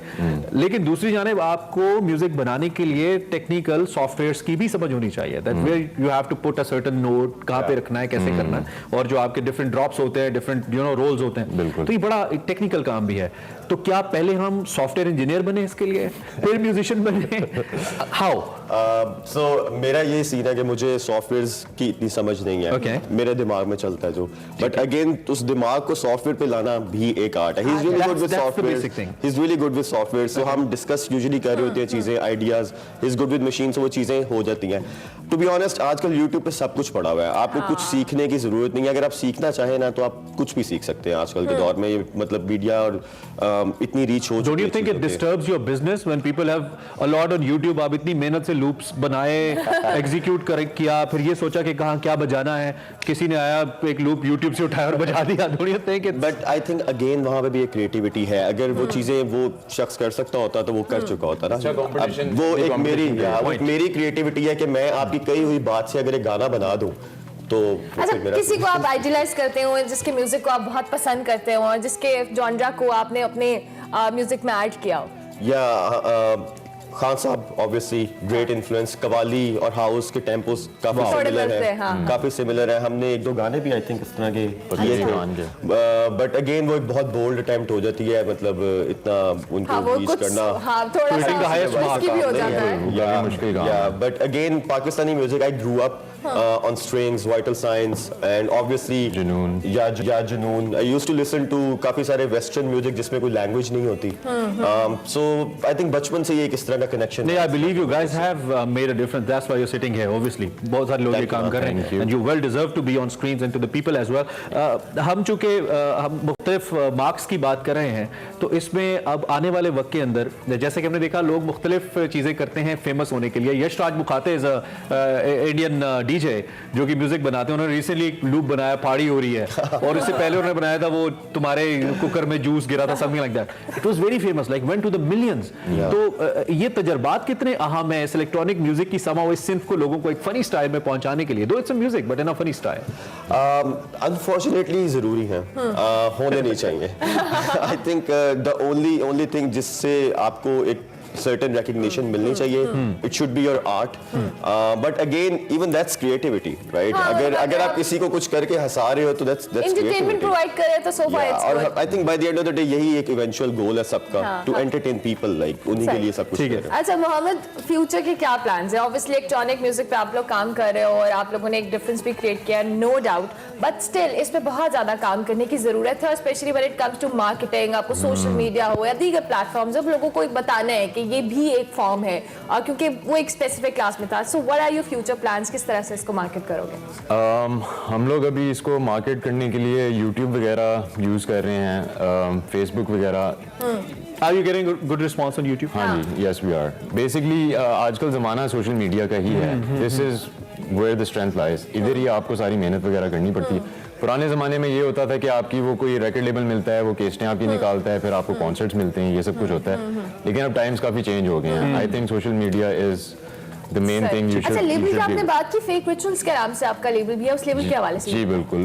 S1: लेकिन दूसरी जानिब आपको म्यूजिक बनाने के लिए टेक्निकल सॉफ्टवेयर्स की भी समझ होनी चाहिए, that where you have to put a certain note, कहाँ पे रखना है, कैसे करना है, और जो आपके डिफरेंट ड्रॉप्स होते हैं, डिफरेंट रोल्स होते हैं, तो ये बड़ा टेक्निकल काम भी है। तो क्या पहले हम सॉफ्टवेयर इंजीनियर बने इसके के लिए, फिर म्यूजिशियन बने? हाउ?
S17: सो मेरा ये सीन है कि मुझे सॉफ्टवेयर्स की इतनी समझ नहीं है, मेरे दिमाग में चलता है जो, बट अगेन उस दिमाग को सॉफ्टवेयर पे लाना भी एक आर्ट है. He is really good with software, he is really good with software. So हम डिस्कस यूजुअली कर रहे होते हैं चीजें, ideas. He is good with machine, so वो चीजें हो जाती हैं. टू बी ऑनेस्ट आजकल यूट्यूब पे सब कुछ पड़ा हुआ है, आपको कुछ सीखने की जरूरत नहीं है. अगर आप सीखना चाहें ना तो आप कुछ भी सीख सकते हैं आजकल के दौर में. मतलब मीडिया और इतनी रीच हो.
S1: Don't you think it disturbs your business when people have a lot on YouTube? आप इतनी मेहनत से लूप्स बनाए, एग्जीक्यूट किया, फिर ये सोचा कि कहाँ क्या बजाना है, किसी ने आया एक लूप YouTube से उठाया और बजा दिया. Don't you think it?
S17: But I think again वहाँ पे भी एक क्रिएटिविटी है. अगर वो चीजें वो शख्स कर सकता होता तो वो कर चुका होता ना. वो एक मेरी क्रिएटिविटी है कि मैं आपकी कही हुई बात से अगर एक गाना बना दूं तो.
S2: अच्छा, किसी को आप आइडियलाइज करते हो, जिसके म्यूजिक को आप बहुत पसंद करते हो और जिसके जॉनरा को आपने अपने म्यूजिक में ऐड किया हो?
S17: या खान साहब ऑब्वियसली ग्रेट इन्फ्लुएंस. कवाली और हाउस के टेम्पोस काफी सिमिलर है, काफी सिमिलर है. हमने एक दो गाने भी आई थिंक इस तरह के किए थे, बट अगेन वो एक बहुत बोल्ड अटेम्प्ट हो जाती है. मतलब इतना उनको रीच करना but again Pakistani music I grew up on strings, vital signs, and obviously जुनून. जुनून. I used to listen to काफी सारे western music जिसमें कोई language नहीं होती. So I think बचपन से ये एक इस तरह का connection.
S1: नहीं, I believe you guys have made a difference. That's why you're sitting here. Obviously, बहुत सारे लोग ये काम कर रहे हैं, and you well deserve to be on screens and to the people as well. हम चूँकि हम मुख्तलिफ मार्क्स की बात कर रहे हैं, तो इसमें अब आने वाले वक्त के अंदर जैसे कि हमने देखा लोग मुख्तलिफ चीजें करते हैं फेमस होने के लिए. Yash Raj Mukhate is Indian DJ जो कि म्यूजिक बनाते हैं. उन्होंने रिसेंटली एक लूप बनाया, पार्टी हो रही है, और इससे पहले उन्होंने बनाया था वो तुम्हारे कुकर में जूस गिरा था, something like that. It was very famous, like went to the millions. तो ये तजर्बात कितने अहम है इस इलेक्ट्रॉनिक म्यूजिक की समाओ इस सिंफ को लोगों को एक फनी स्टाइल में पहुंचाने के लिए? दो it's a music but in a funny style.
S17: Unfortunately जरूरी है, होने नहीं चाहिए. I think the only thing जिससे आपको एक certain recognition मिलनी चाहिए. It should be your art. But again, even that's creativity, right? अगर आप किसी को कुछ करके हंसा रहे हो तो that's
S2: entertainment provide करे तो so far it's good.
S17: और I think by the end of the day यही एक eventual goal है सबका, to entertain people, like उन्हीं के लिए सब कुछ कर रहे हैं.
S2: अच्छा मोहम्मद, फ्यूचर के क्या प्लान्स हैं? ऑब्वियसली इलेक्ट्रॉनिक म्यूजिक पे आप लोग काम कर रहे हो और आप लोगों ने एक डिफरेंस भी क्रिएट किया, नो डाउट, बट स्टिल इस पे बहुत ज्यादा काम करने की जरूरत है, specially when it comes to marketing. आपको सोशल मीडिया हो या दीगर प्लेटफॉर्म्स, अब लोगों को बताना है कि ये भी एक फॉर्म है, और क्योंकि वो एक स्पेसिफिक क्लास में था. So what are your future plans? किस तरह से इसको मार्केट करोगे?
S13: हम लोग अभी इसको मार्केट करने के लिए यूट्यूब वगैरह यूज कर रहे हैं, फेसबुक वगैरह.
S1: Are you getting good response on YouTube?
S13: हाँ जी, yes we are. Basically आजकल ज़माना सोशल मीडिया का ही है. This is where the strength lies. इधर ही आपको सारी मेहनत वगैरह करनी पड़ती है. पुराने ज़माने में ये होता था कि आपकी वो कोई रिकॉर्ड लेबल मिलता है, वो केस्टें आपकी निकालता है, फिर आपको कॉन्सर्ट्स मिलते हैं, ये सब कुछ होता है. लेकिन अब टाइम्स काफ़ी चेंज हो गए हैं. I think social media is the main thing you should.
S2: अच्छा, लेबल की आपने बात की, फेक रिचुअल्स के नाम से आपका लेबल भी है, उस लेबल के हवाले से?
S13: जी बिल्कुल.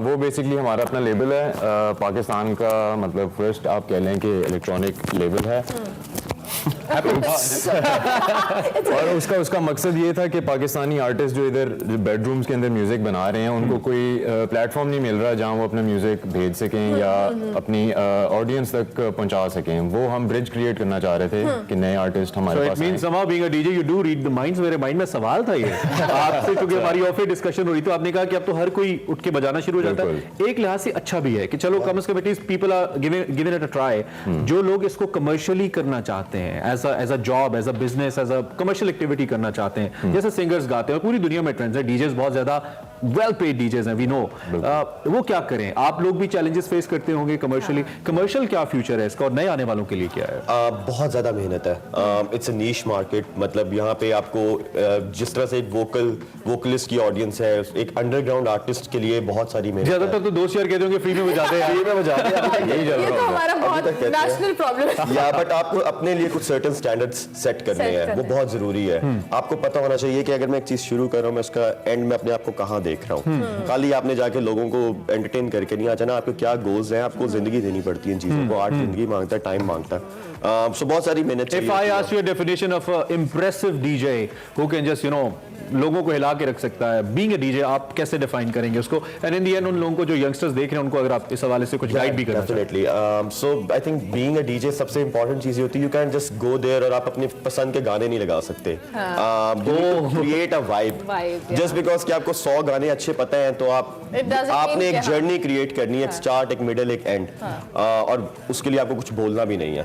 S13: वो बेसिकली हमारा अपना लेबल है, पाकिस्तान का मतलब फर्स्ट आप कह लें कि इलेक्ट्रॉनिक लेबल है. और उसका मकसद ये था कि पाकिस्तानी आर्टिस्ट जो इधर बेडरूम्स के अंदर म्यूजिक बना रहे हैं उनको कोई प्लेटफॉर्म नहीं मिल रहा जहां वो अपना म्यूजिक भेज सकें या अपनी ऑडियंस तक पहुंचा सकें. वो हम ब्रिज क्रिएट करना चाह रहे थे कि नए आर्टिस्ट हमारे पास.
S1: So it means somehow being a DJ you do read the minds. मेरे माइंड में सवाल था ये आपसे, क्योंकि हमारी ऑफ एयर डिस्कशन हो रही तो आपने कहा कि अब तो हर कोई उठ के बजाना शुरू हो जाता है. एक लिहाज से अच्छा भी है कि चलो कम से कम at least people are giving it a try. जो लोग इसको कमर्शियली करना चाहते हैं, as a job, as a business, as a commercial activity करना चाहते हैं, जैसे सिंगर्स गाते हैं, पूरी दुनिया में ट्रेंड्स है, डीजेस बहुत ज्यादा वेल पेड डीजेस हैं, वी नो. वो क्या करें? आप लोग भी चैलेंजेस फेस करते होंगे कमर्शियली. कमर्शियल क्या फ्यूचर है इसका और नए आने वालों के लिए क्या है?
S17: बहुत ज्यादा मेहनत है. It's a niche market. मतलब यहाँ पे आपको जिस तरह से एक वोकलिस्ट की ऑडियंस है, एक अंडरग्राउंड आर्टिस्ट के लिए बहुत सारी मेहनत.
S1: ज्यादातर तो दोस्त यार कहते होंगे फ्री में बजाते हैं,
S17: फ्री में बजाते हैं, यही चल रहा है.
S2: हमारा बहुत नेशनल प्रॉब्लम है.
S17: या बट आपको अपने लिए कुछ सर्टेन स्टैंडर्ड्स सेट करने हैं, वो बहुत जरूरी है. आपको पता होना चाहिए कि अगर मैं एक चीज शुरू कर रहा हूँ, मैं उसका एंड में अपने आप को कहाँ देख रहा हूँ. खाली आपने जाके लोगों को एंटरटेन करके नहीं आ जाना. आपको क्या गोल्स हैं, आपको जिंदगी देनी पड़ती है इन चीजों को. आर्ट जिंदगी मांगता है, टाइम मांगता है. सो बहुत सारी मेहनत
S1: If I ask you a definition of an impressive DJ who can just लोगों को हिला के रख सकता है, being a DJ, आप कैसे डिफाइन करेंगे उसको? And in the end उन लोगों को जो यंगस्टर्स देख रहे हैं उनको अगर आप इस हवाले से कुछ गाइड भी करना चाहें।
S17: Definitely. So I think being a DJ सबसे important चीज होती है, you can't just go there और आप अपनी पसंद के गाने नहीं लगा सकते। You need to create a vibe. Just because कि आपको 100 गाने अच्छे पता हैं तो आपने एक जर्नी क्रिएट करनी है, एक स्टार्ट, एक मिडल, एक एंड, और उसके लिए आपको कुछ बोलना भी नहीं है।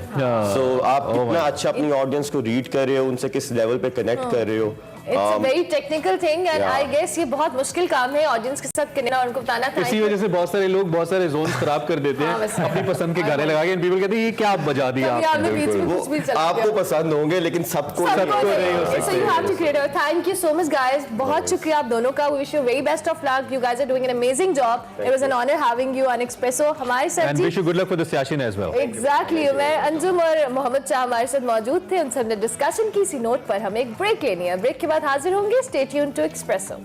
S17: So आप कितना अच्छा अपनी ऑडियंस को रीड कर रहे हो, उनसे किस लेवल पे कनेक्ट कर रहे हो।
S2: It's a very technical thing and I guess ये बहुत मुश्किल काम है ऑडियंस के साथ कनेक्ट और उनको बताना था।
S1: इसी वजह से बहुत सारे लोग बहुत सारे जोन्स खराब कर देते हैं अपनी पसंद के गाने लगा के, पीपल कहते हैं ये क्या बजा दिया आपने।
S17: आपको पसंद होंगे लेकिन सबको नहीं हो सकते।
S2: So you have to create it. Thank you so much guys. बहुत शुक्रिया आप दोनों का. We wish you very best of luck. You guys are doing an amazing job. It was an honor having you on Expresso. हमारे साथ
S1: and wish you good luck for the session as well.
S2: Exactly. मैं अंजुम और मोहम्मद शाह हमारे साथ मौजूद थे. उनसे हमने डिस्कशन की. इसी नोट पर हमें एक ब्रेक लेनी है. ब्रेक के बाद हाजिर होंगे. Stay tuned to Expresso.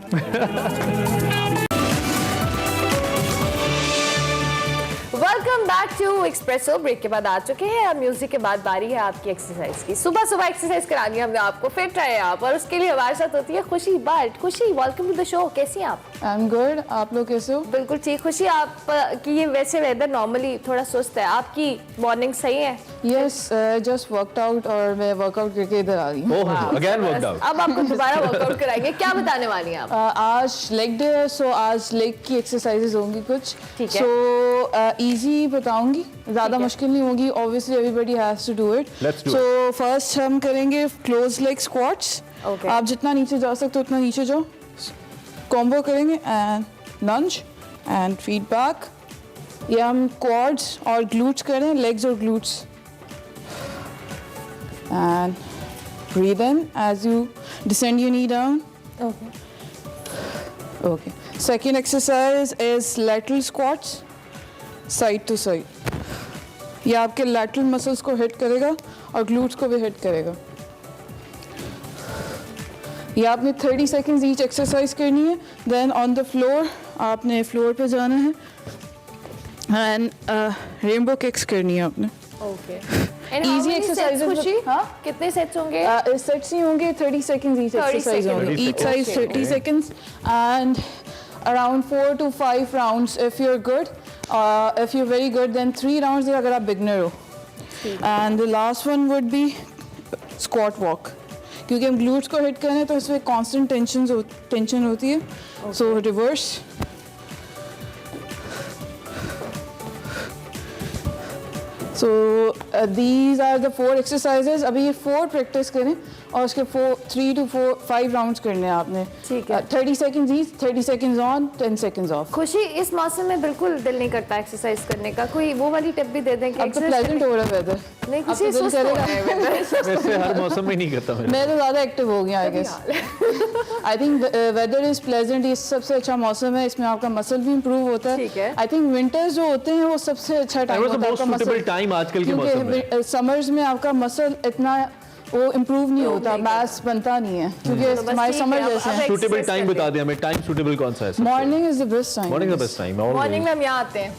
S2: Welcome back to Expresso. Break के बाद आ चुके हैं. अब म्यूजिक के बाद बारी है आपकी एक्सरसाइज की. सुबह सुबह एक्सरसाइज करानी है हमने आपको. फिट रहे आप और उसके लिए हमारे साथ होती है खुशी. बट खुशी, वेलकम टू द शो. कैसी हैं आप?
S18: I am good. आप लोग कैसे हो?
S2: बिल्कुल ठीक. खुशी, आप की ये वैसे वेदर नॉर्मली थोड़ा सुस्त है, आपकी मॉर्निंग सही है?
S18: यस, जस्ट वर्कड आउट और मैं वर्कआउट करके इधर आ रही हूँ.
S1: Again worked out.
S2: अब आपको दोबारा वर्कआउट कराएंगे. क्या बताने वाली हैं आप?
S18: आज लेग डे है, सो आज लेग की एक्सरसाइजेज होंगी कुछ.
S2: ठीक है.
S18: सो इजी बताऊंगी, ज्यादा मुश्किल नहीं होगी. Obviously everybody has to do it. So first हम करेंगे क्लोज लेग स्क्वाट्स. आप जितना नीचे जा सकते हो उतना नीचे जाओ. कॉम्बो करेंगे and lunge and feed back. ये हम क्वाड्स और ग्लूट्स करें, लेग्स और glutes. And breathe in as you descend your knee down. Okay. Second exercise is lateral squats, side to side. ये आपके lateral muscles को hit करेगा और glutes को भी hit करेगा. ये आपने 30 seconds each exercise करनी है. Then on the floor आपने floor पे जाना है and rainbow kicks करनी है आपने.
S2: Okay.
S18: Easy exercises.
S2: कितने सेट्स होंगे?
S18: सेट्स ही होंगे 30 seconds each exercise होंगे. Each size 30 seconds and around 4 to 5 rounds if you're good. If you're very good then 3 rounds अगर आप beginner हो. And the last one would be squat walk. क्योंकि हम glutes को hit करें तो इसमें constant tension होती है. So reverse. So these are the 4 exercises. अभी ये 4 प्रैक्टिस करें और उसके 3 to 5 राउंड्स करने हैं आपने.
S2: ठीक है.
S18: 30 seconds each, 30 seconds on, 10 seconds off.
S2: खुशी, इस मौसम में बिल्कुल दिल नहीं करता एक्सरसाइज करने का. कोई वो वाली टिप भी दे दें कि
S18: अब तो प्लेजेंट हो रहा है वेदर.
S2: नहीं, खुशी सुस्त हो रहा है वेदर.
S1: वैसे हर मौसम में नहीं करता
S18: मैं तो ज़्यादा एक्टिव हो गया I guess. I think weather is pleasant. ये सबसे अच्छा मौसम है. इसमें आपका मसल भी इंप्रूव होता है.
S2: ठीक है.
S18: आई थिंक विंटर्स जो होते हैं वो सबसे अच्छा टाइम होता है आपका मसल
S1: टाइम आजकल के मौसम में.
S18: समर्स में आपका मसल इतना वो इम्प्रूव नहीं होता, मास बनता नहीं है क्योंकि हमारे समर जैसे हैं.
S1: सूटेबल टाइम बता दें हमें. टाइम सूटेबल कौन सा है?
S18: Morning is the best time.
S1: Morning the best time.
S2: Morning में हम यहाँ आते हैं.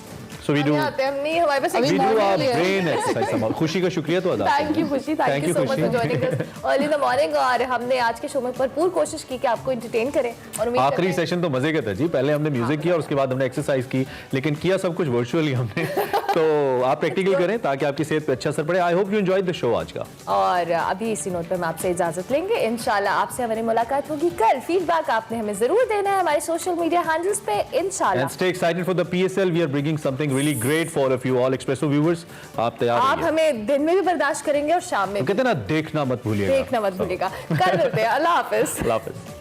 S1: So we do.
S2: हम नहीं, हमारे पास
S1: we do our brain exercise. खुशी का शुक्रिया तो अदा.
S2: Thank you खुशी. Thank you so much for joining us early in the morning. और हमने आज के शो में भरपूर कोशिश की कि आपको एंटरटेन करें. और
S1: आखिरी सेशन तो मजे का था जी. पहले हमने म्यूजिक किया और उसके बाद हमने एक्सरसाइज की, लेकिन किया सब कुछ वर्चुअली हमने. तो आप प्रैक्टिकल करें ताकि आपकी सेहत पे अच्छा असर पड़े. I hope you enjoyed the show आज का.
S2: और अभी इसी नोट पर हम आपसे इजाजत लेंगे. इंशाल्लाह आपसे हमारी मुलाकात होगी कल. फीडबैक आपने हमें जरूर देना है हमारे सोशल मीडिया हैंडल्स पे इंशाल्लाह.
S1: And stay excited for the PSL. We are bringing something really great for of you all Expresso viewers. आप तैयार
S2: आप हमें दिन में भी बर्दाश्त करेंगे और शाम में.
S1: कहते हैं ना, देखना मत भूलिएगा.
S2: देखना मत भूलिएगा. कल मिलते हैं. अल्लाह हाफिज.
S1: अल्लाह हाफिज.